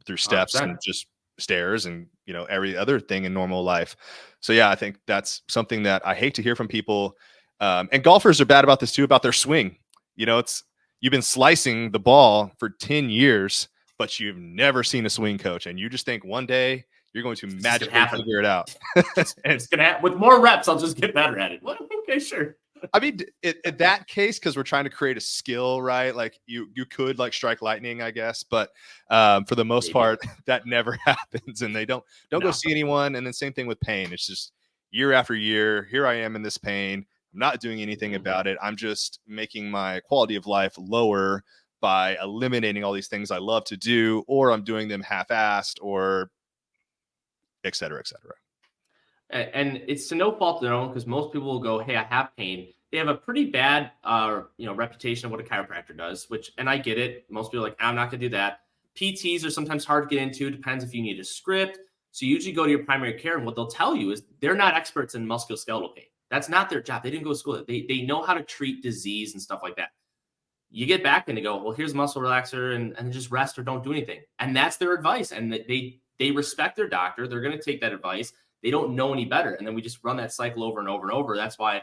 through steps 100%. And just stairs and, every other thing in normal life. So yeah, I think that's something that I hate to hear from people. And golfers are bad about this too, about their swing. You've been slicing the ball for 10 years, but you've never seen a swing coach. And you just think one day you're going to magically figure it out. It's going to happen. With more reps, I'll just get better at it. Well, okay, sure. I mean, in that case, because we're trying to create a skill, right? Like you could like strike lightning, I guess, but for the most part, that never happens, and they don't go see anyone. And then same thing with pain. It's just year after year. Here I am in this pain. I'm not doing anything about it. I'm just making my quality of life lower by eliminating all these things I love to do, or I'm doing them half-assed, or et cetera, et cetera. And it's to no fault of their own because most people will go, hey, I have pain. They have a pretty bad, reputation of what a chiropractor does, and I get it. Most people are like, I'm not going to do that. PTs are sometimes hard to get into. Depends if you need a script. So you usually go to your primary care, and what they'll tell you is they're not experts in musculoskeletal pain. That's not their job. They didn't go to school. They know how to treat disease and stuff like that. You get back and they go, well, here's a muscle relaxer and just rest or don't do anything. And that's their advice. And they respect their doctor. They're going to take that advice. They don't know any better. And then we just run that cycle over and over and over. That's why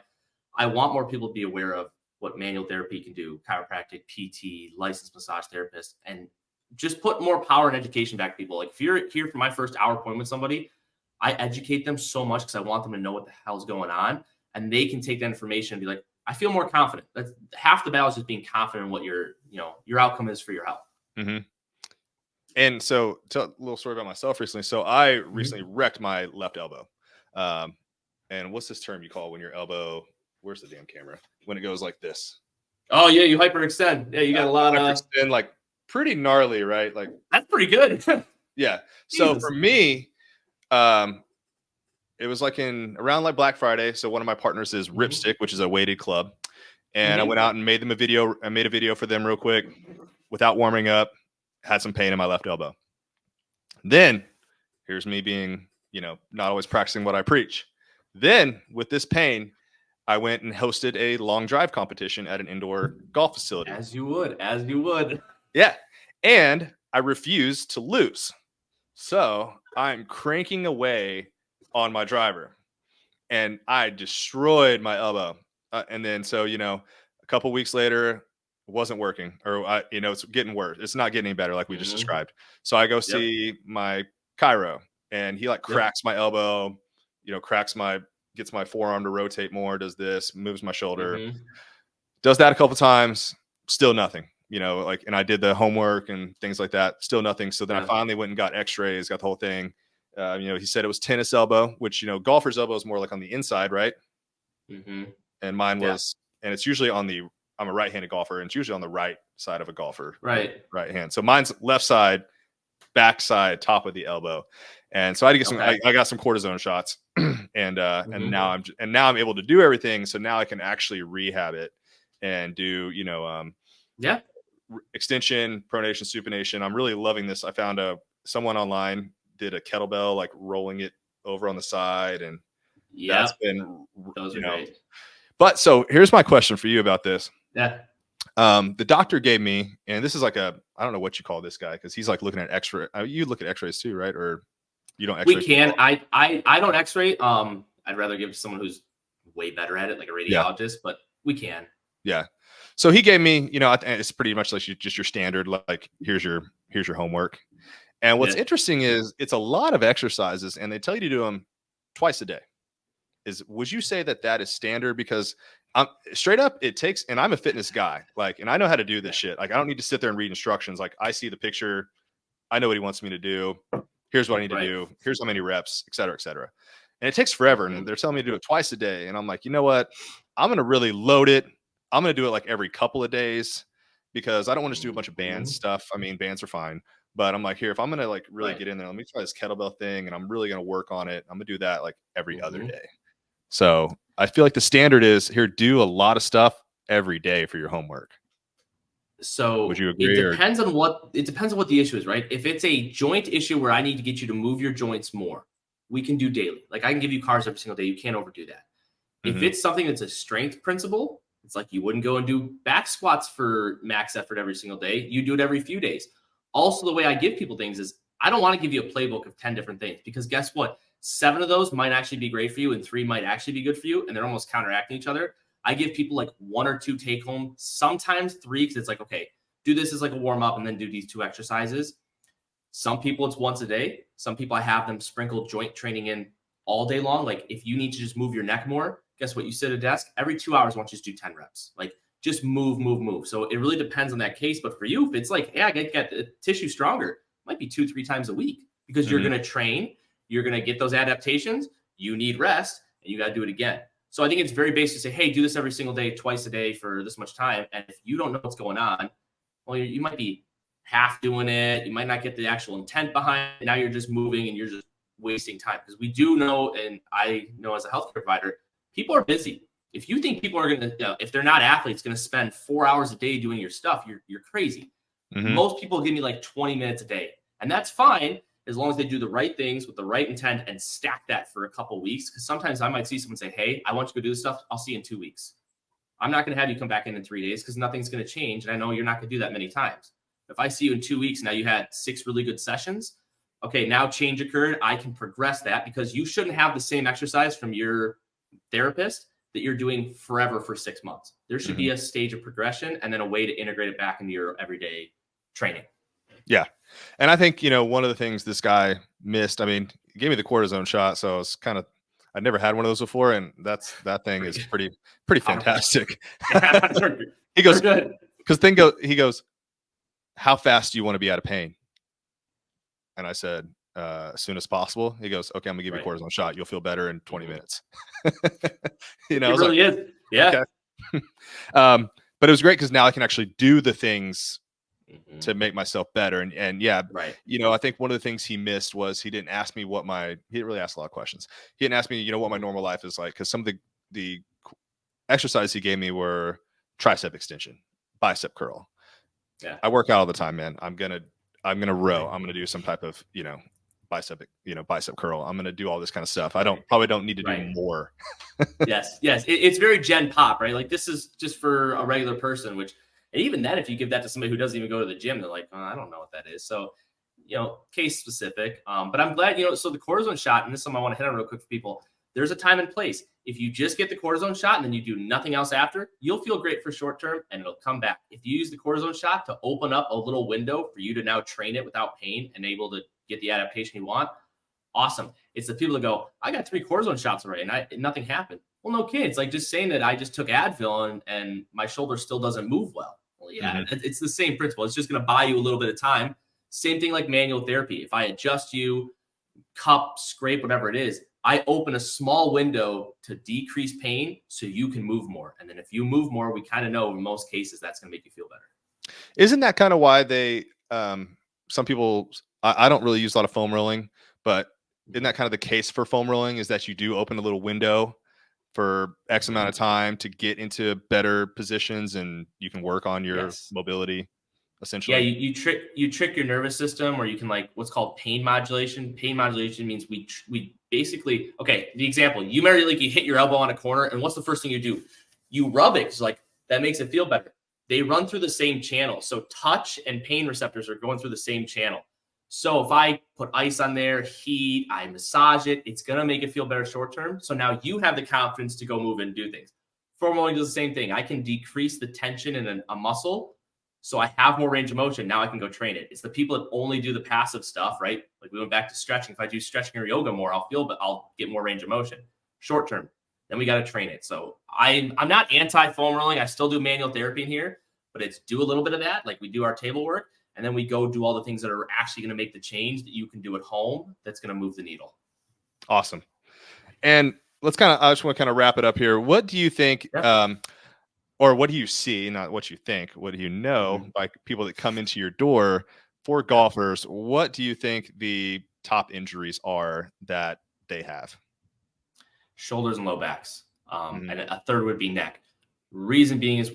I want more people to be aware of what manual therapy can do, chiropractic, PT, licensed massage therapist, and just put more power and education back to people. Like if you're here for my first hour appointment with somebody, I educate them so much because I want them to know what the hell's going on. And they can take that information and be like, I feel more confident. That's half the battle is just being confident in what your outcome is for your health. Mm-hmm. And so, tell a little story about myself recently. So I recently wrecked my left elbow. And what's this term you call when your elbow, where's the damn camera? When it goes like this. Oh yeah, you hyperextend. Yeah, you got a lot of hyperextend, like pretty gnarly, right? Like that's pretty good. Yeah. So for me, it was like around like Black Friday. So one of my partners is Ripstick, which is a weighted club. And I went out and made them a video. I made a video for them real quick without warming up. Had some pain in my left elbow. Then here's me being, not always practicing what I preach. Then with this pain, I went and hosted a long drive competition at an indoor golf facility. As you would. Yeah. And I refused to lose. So I'm cranking away on my driver and I destroyed my elbow. And then, so, a couple weeks later, it wasn't working, or, it's getting worse. It's not getting any better, like we just described. So I go see my chiro, and he cracks my elbow, gets my forearm to rotate more, does this, moves my shoulder, does that a couple times, still nothing, and I did the homework and things like that, still nothing. So then I finally went and got x-rays, got the whole thing. He said it was tennis elbow, which, golfer's elbow is more like on the inside, right? And mine was, and it's usually I'm a right-handed golfer, and it's usually on the right side of a golfer. Right hand. So mine's left side, back side, top of the elbow. And so I had to get some, I got some cortisone shots and now I'm able to do everything. So now I can actually rehab it and do, extension, pronation, supination. I'm really loving this. I found someone online did a kettlebell, like rolling it over on the side. And that's been, those are great. But so here's my question for you about this. Yeah. The doctor gave me, and this is like I don't know what you call this guy, because he's like looking at x-ray. You look at x-rays too, right? Or you don't x-ray? We can. I don't x-ray. I'd rather give it to someone who's way better at it, like a radiologist, but we can. Yeah. So he gave me, it's pretty much like just your standard, like here's your homework. And what's interesting is it's a lot of exercises, and they tell you to do them twice a day. Would you say that is standard? Because I'm straight up, it takes, and I'm a fitness guy, and I know how to do this shit. Like, I don't need to sit there and read instructions. Like, I see the picture, I know what he wants me to do. Here's what I need to do. Here's how many reps, et cetera, et cetera. And it takes forever. And they're telling me to do it twice a day. And I'm like, you know what? I'm going to really load it. I'm going to do it like every couple of days, because I don't want to do a bunch of band stuff. I mean, bands are fine. But I'm like, here, if I'm going to really get in there, let me try this kettlebell thing. And I'm really going to work on it. I'm going to do that like every other day. So I feel like the standard is here, do a lot of stuff every day for your homework. So would you agree? It depends on what the issue is, right? If it's a joint issue where I need to get you to move your joints more, we can do daily. Like, I can give you cars every single day. You can't overdo that. If it's something that's a strength principle, it's like you wouldn't go and do back squats for max effort every single day. You do it every few days. Also, the way I give people things is I don't want to give you a playbook of 10 different things, because guess what? 7 of those might actually be great for you and 3 might actually be good for you, and they're almost counteracting each other. I give people like 1 or 2 take home, sometimes 3, because it's like, okay, do this as like a warm up and then do these 2 exercises. Some people it's once a day. Some people I have them sprinkle joint training in all day long. Like, if you need to just move your neck more, guess what? You sit at a desk every 2 hours. Why don't you just do 10 reps? Like, just move. So it really depends on that case. But for you, if it's like, hey, I get the tissue stronger, it might be 2-3 times a week, because you're going to train. You're going to get those adaptations. You need rest, and you got to do it again. So I think it's very basic to say, hey, do this every single day, twice a day for this much time. And if you don't know what's going on, well, you might be half doing it. You might not get the actual intent behind it. Now you're just moving and you're just wasting time. Because we do know, and I know as a healthcare provider, people are busy. If you think people are going to, if they're not athletes, going to spend 4 hours a day doing your stuff, you're crazy. Most people give me like 20 minutes a day, and that's fine. as long as they do the right things with the right intent and stack that for a couple weeks. Because sometimes I might see someone say, hey, I want you to go do this stuff. I'll see you in 2 weeks. I'm not going to have you come back in 3 days because nothing's going to change. And I know you're not going to do that many times. If I see you in 2 weeks, now you had 6 really good sessions. Okay, now change occurred. I can progress that because you shouldn't have the same exercise from your therapist that you're doing forever for 6 months. There should be a stage of progression and then a way to integrate it back into your everyday training. Yeah. And I think, one of the things this guy missed, I mean, he gave me the cortisone shot. So it's I'd never had one of those before. And that thing is pretty fantastic. He goes, he goes, how fast do you want to be out of pain? And I said, as soon as possible. He goes, okay, I'm gonna give you a cortisone shot. You'll feel better in 20 minutes. It really is. Yeah. Okay. But it was great because now I can actually do the things to make myself better. And yeah, I think one of the things he missed was he didn't ask me he didn't really ask a lot of questions. He didn't ask me, what my normal life is like. Cause some of the exercises he gave me were tricep extension, bicep curl. Yeah. I work out all the time, man. I'm going to row. I'm going to do some type of, bicep curl. I'm going to do all this kind of stuff. I probably don't need to do more. Yes. It's very Gen Pop, right? Like this is just for a regular person, and even then, if you give that to somebody who doesn't even go to the gym, they're like, oh, I don't know what that is. So, case specific. But I'm glad, so the cortisone shot, and this is something I want to hit on real quick for people. There's a time and place. If you just get the cortisone shot and then you do nothing else after, you'll feel great for short term and it'll come back. If you use the cortisone shot to open up a little window for you to now train it without pain and able to get the adaptation you want, awesome. It's the people that go, I got 3 cortisone shots already and nothing happened. Well, no kids. Like just saying that I just took Advil and my shoulder still doesn't move well. Well, yeah, it's the same principle. It's just going to buy you a little bit of time. Same thing like manual therapy. If I adjust you, cup, scrape, whatever it is, I open a small window to decrease pain so you can move more. And then if you move more, we kind of know in most cases that's going to make you feel better. Isn't that kind of why they, some people, I don't really use a lot of foam rolling, but isn't that kind of the case for foam rolling is that you do open a little window for X amount of time to get into better positions and you can work on your mobility essentially? Yeah, you trick your nervous system, or you can like what's called pain modulation. Pain modulation means we basically, okay, the example, you hit your elbow on a corner and what's the first thing you do? You rub it because like that makes it feel better. They run through the same channel. So touch and pain receptors are going through the same channel. So if I put ice on there, heat, I massage it, it's going to make it feel better short term. So now you have the confidence to go move and do things. Foam rolling does the same thing. I can decrease the tension in a muscle. So I have more range of motion. Now I can go train it. It's the people that only do the passive stuff, right? Like we went back to stretching. If I do stretching or yoga more, I'll get more range of motion short term. Then we got to train it. So I'm not anti foam rolling. I still do manual therapy in here, but it's do a little bit of that. Like we do our table work. And then we go do all the things that are actually going to make the change that you can do at home that's going to move the needle. Awesome. And I just want to kind of wrap it up here. What do you think, or what do you see, not what you think, what do you know, like people that come into your door for golfers, what do you think the top injuries are that they have? Shoulders and low backs. And a third would be neck. Reason being is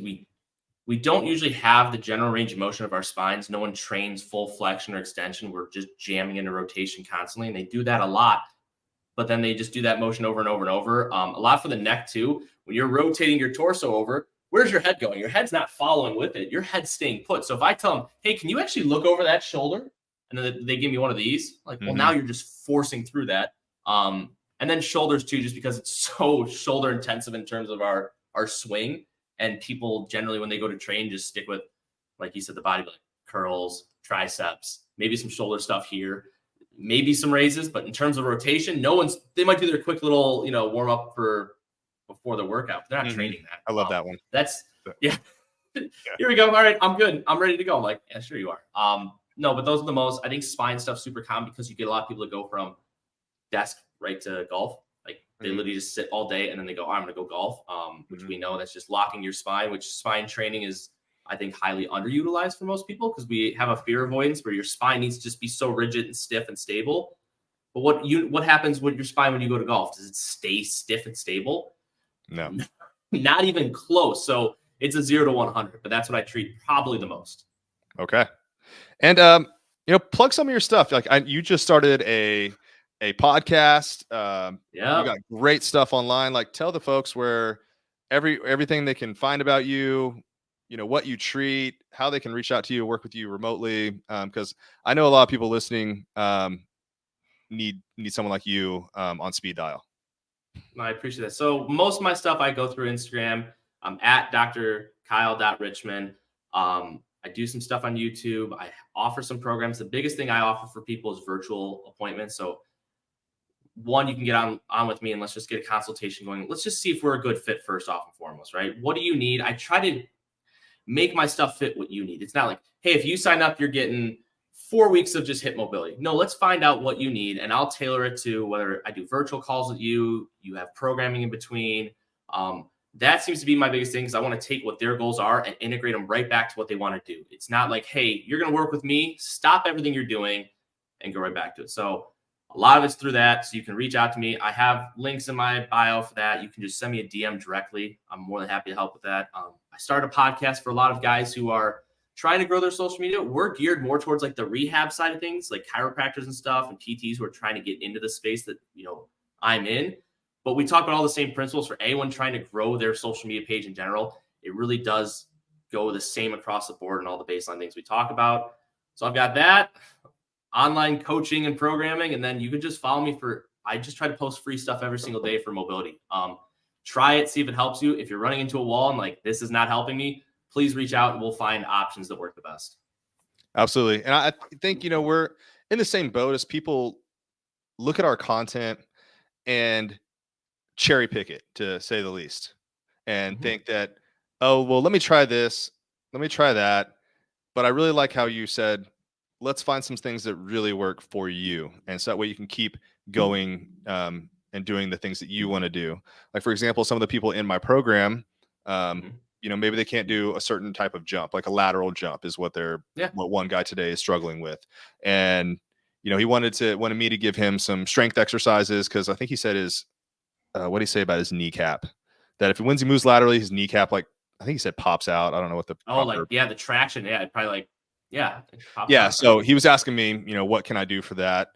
we don't usually have the general range of motion of our spines. No one trains full flexion or extension. We're just jamming into rotation constantly. And they do that a lot, but then they just do that motion over and over and over. A lot for the neck too. When you're rotating your torso over, where's your head going? Your head's not following with it. Your head's staying put. So if I tell them, hey, can you actually look over that shoulder? And then they give me one of these, like, well, now you're just forcing through that. And then shoulders too, just because it's so shoulder intensive in terms of our swing. And people generally, when they go to train, just stick with, like you said, the body, like curls, triceps, maybe some shoulder stuff here, maybe some raises. But in terms of rotation, they might do their quick little, warm up before the workout. They're not training that. I love that one. Yeah. Here we go. All right, I'm good. I'm ready to go. I'm like, yeah, sure you are. No, but those are the most, I think spine stuff super common because you get a lot of people that go from desk right to golf. Like they literally just sit all day and then they go, I'm going to go golf, which we know that's just locking your spine, which spine training is, I think, highly underutilized for most people because we have a fear avoidance where your spine needs to just be so rigid and stiff and stable. But what happens with your spine when you go to golf? Does it stay stiff and stable? No. Not even close. So it's a 0 to 100, but that's what I treat probably the most. Okay. And Plug some of your stuff. Like you just started a podcast. You Yeah. got great stuff online. Like tell the folks where everything they can find about you, what you treat, how they can reach out to you, work with you remotely. Because I know a lot of people listening need someone like you on speed dial. I appreciate that. So most of my stuff I go through Instagram. I'm at Dr. Kyle.Richmond. I do some stuff on YouTube. I offer some programs. The biggest thing I offer for people is virtual appointments. So one, you can get on with me and let's just get a consultation going. Let's just see if we're a good fit first off and foremost, right? What do you need? I try to make my stuff fit what you need. It's not like, hey, if you sign up, you're getting 4 weeks of just hip mobility. No, let's find out what you need and I'll tailor it to whether I do virtual calls with you, you have programming in between. That seems to be my biggest thing because I want to take what their goals are and integrate them right back to what they want to do. It's not like, hey, you're going to work with me, stop everything you're doing and go right back to it. So a lot of it's through that. So you can reach out to me. I have links in my bio for that. You can just send me a DM directly. I'm more than happy to help with that. I started a podcast for a lot of guys who are trying to grow their social media. We're geared more towards like the rehab side of things, like chiropractors and stuff and PTs who are trying to get into the space that, I'm in. But we talk about all the same principles for anyone trying to grow their social media page in general. It really does go the same across the board and all the baseline things we talk about. So I've got that online coaching and programming. And then you can just follow me I just try to post free stuff every single day for mobility. Try it, see if it helps you. If you're running into a wall and like, this is not helping me, please reach out and we'll find options that work the best. Absolutely. And I think, we're in the same boat as people look at our content and cherry pick it, to say the least, and think that, oh, well, let me try this, let me try that. But I really like how you said, let's find some things that really work for you. And so that way you can keep going and doing the things that you want to do. Like, for example, some of the people in my program, maybe they can't do a certain type of jump, like a lateral jump is what what one guy today is struggling with. And, he wanted me to give him some strength exercises because I think he said what did he say about his kneecap? That if he moves laterally, his kneecap, like, I think he said pops out. I don't know what the the traction. Yeah, it probably it pops yeah. out. So he was asking me, what can I do for that?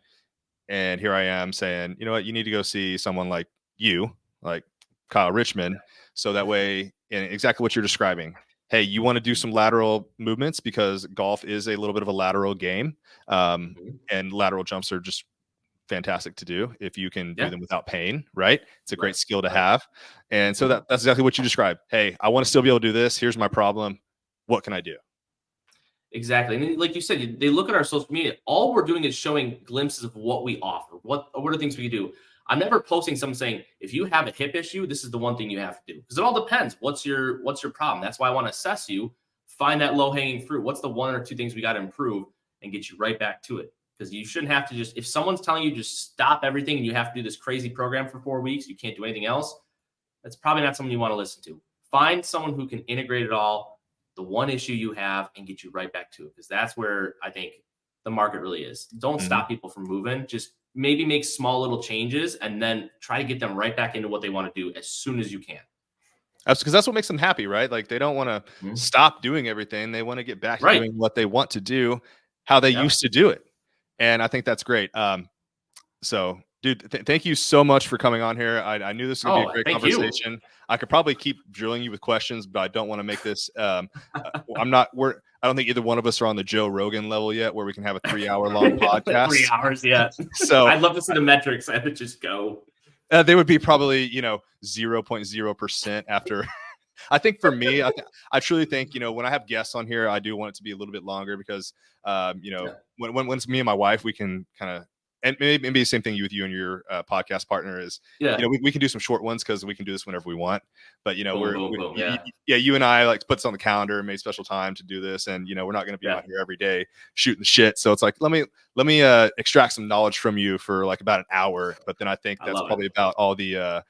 And here I am saying, you know what, you need to go see someone like you, like Kyle Richmond. So that way, and exactly what you're describing. Hey, you want to do some lateral movements because golf is a little bit of a lateral game. And lateral jumps are just fantastic to do if you can do them without pain, right? It's a great skill to have. And so that's exactly what you described. Hey, I want to still be able to do this. Here's my problem. What can I do? Exactly. And like you said, they look at our social media. All we're doing is showing glimpses of what we offer. What are the things we can do? I'm never posting someone saying, if you have a hip issue, this is the one thing you have to do. Because it all depends. What's your problem? That's why I want to assess you, find that low-hanging fruit. What's the one or two things we got to improve and get you right back to it? Because you shouldn't have to if someone's telling you just stop everything and you have to do this crazy program for 4 weeks, you can't do anything else, that's probably not someone you want to listen to. Find someone who can integrate it all, the one issue you have, and get you right back to it. Because that's where I think the market really is. Don't stop people from moving. Just maybe make small little changes and then try to get them right back into what they want to do as soon as you can. That's because that's what makes them happy, right? Like they don't want to stop doing everything. They want to get back to doing what they want to do, how they used to do it. And I think that's great. So, dude, thank you so much for coming on here. I knew this was going to be a great conversation. I could probably keep drilling you with questions, but I don't want to make this. I don't think either one of us are on the Joe Rogan level yet, where we can have a 3-hour long podcast. 3 hours, yeah. So I'd love to see the metrics. I would just go. They would be probably 0.0% after. I think for me, I truly think, when I have guests on here, I do want it to be a little bit longer because, when it's me and my wife, we can kind of, and maybe the same thing with you and your podcast partner is, we can do some short ones because we can do this whenever we want. But, you and I like put this on the calendar and made special time to do this. And, we're not going to be out here every day shooting the shit. So it's like, let me extract some knowledge from you for like about an hour. But then I think that's probably about all the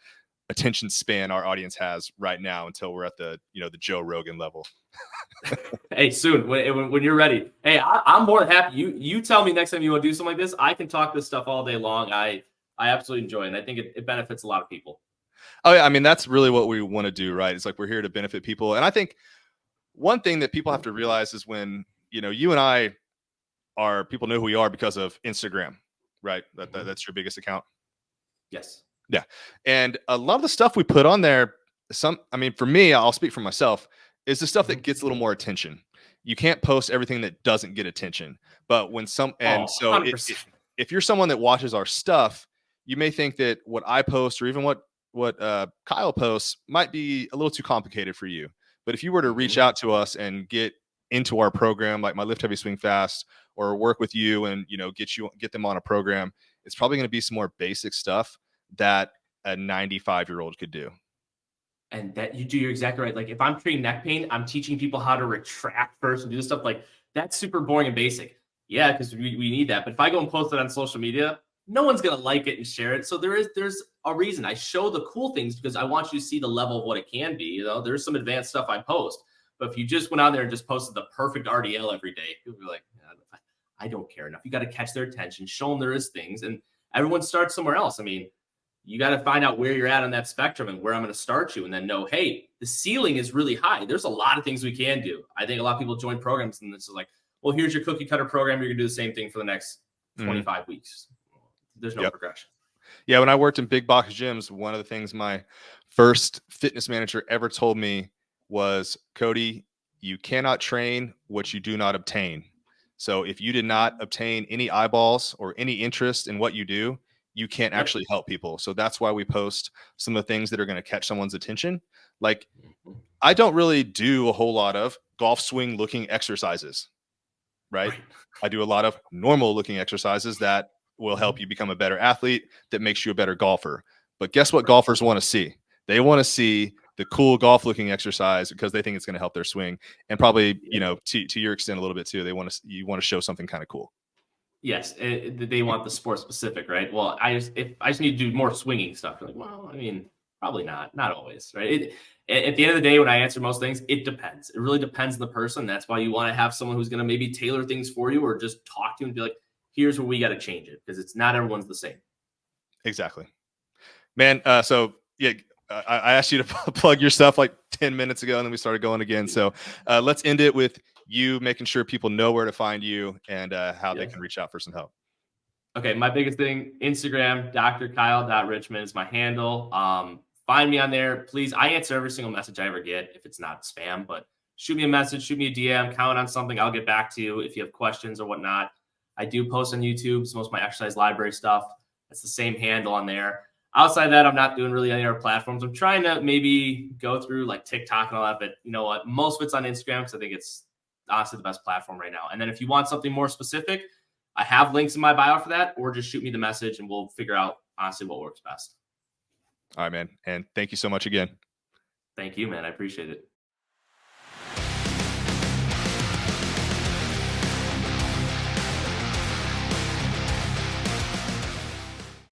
attention span our audience has right now until we're at the the Joe Rogan level. Hey, soon when you're ready. Hey, I'm more than happy. You tell me next time you want to do something like this. I can talk this stuff all day long. I absolutely enjoy it. And I think it benefits a lot of people. Oh yeah, I mean that's really what we want to do, right? It's like we're here to benefit people. And I think one thing that people have to realize is when you and I people know who we are because of Instagram, right? That's your biggest account. Yes. Yeah. And a lot of the stuff we put on there, for me, I'll speak for myself, is the stuff that gets a little more attention. You can't post everything that doesn't get attention. But Oh, so 100%. if you're someone that watches our stuff, you may think that what I post or even what Kyle posts might be a little too complicated for you. But if you were to reach out to us and get into our program, like my Lift Heavy Swing Fast, or work with you and get them on a program, it's probably going to be some more basic stuff that a 95-year-old could do. And that you're exactly right. Like if I'm treating neck pain, I'm teaching people how to retract first and do this stuff. Like that's super boring and basic. Yeah, because we need that. But if I go and post it on social media, no one's gonna like it and share it. So there's a reason I show the cool things because I want you to see the level of what it can be. There's some advanced stuff I post. But if you just went out there and just posted the perfect RDL every day, people be like, I don't care enough. You got to catch their attention, show them there is things, and everyone starts somewhere else. I mean, you got to find out where you're at on that spectrum and where I'm going to start you, and then know, hey, the ceiling is really high. There's a lot of things we can do. I think a lot of people join programs and this is like, well, here's your cookie cutter program. You're going to do the same thing for the next 25 weeks. There's no progression. Yeah. When I worked in big box gyms, one of the things my first fitness manager ever told me was, Cody, you cannot train what you do not obtain. So if you did not obtain any eyeballs or any interest in what you do, you can't actually help people. So that's why we post some of the things that are going to catch someone's attention. Like I don't really do a whole lot of golf swing looking exercises, right? I do a lot of normal looking exercises that will help you become a better athlete, that makes you a better golfer. But guess what golfers want to see? They want to see the cool golf looking exercise because they think it's going to help their swing. And probably, to your extent a little bit too, you want to show something kind of cool. Yes, they want the sport specific, right? Well, I just need to do more swinging stuff. You're like, well, I mean, probably not always, right? At the end of the day, when I answer most things, it depends. It really depends on the person. That's why you want to have someone who's going to maybe tailor things for you, or just talk to you and be like, here's where we got to change it, because it's not everyone's the same. Exactly, man. So yeah, I asked you to plug your stuff like 10 minutes ago, and then we started going again. So let's end it with you making sure people know where to find you and how they can reach out for some help. Okay, my biggest thing, Instagram, drkyle.richmond is my handle. Find me on there, please. I answer every single message I ever get if it's not spam, but shoot me a message, shoot me a DM, comment on something. I'll get back to you if you have questions or whatnot. I do post on YouTube, so most of my exercise library stuff. It's the same handle on there. Outside of that, I'm not doing really any other platforms. I'm trying to maybe go through like TikTok and all that, but you know what? Most of it's on Instagram because I think it's honestly the best platform right now. And then if you want something more specific, I have links in my bio for that, or just shoot me the message and we'll figure out honestly what works best. All right, man. And thank you so much again. Thank you, man. I appreciate it.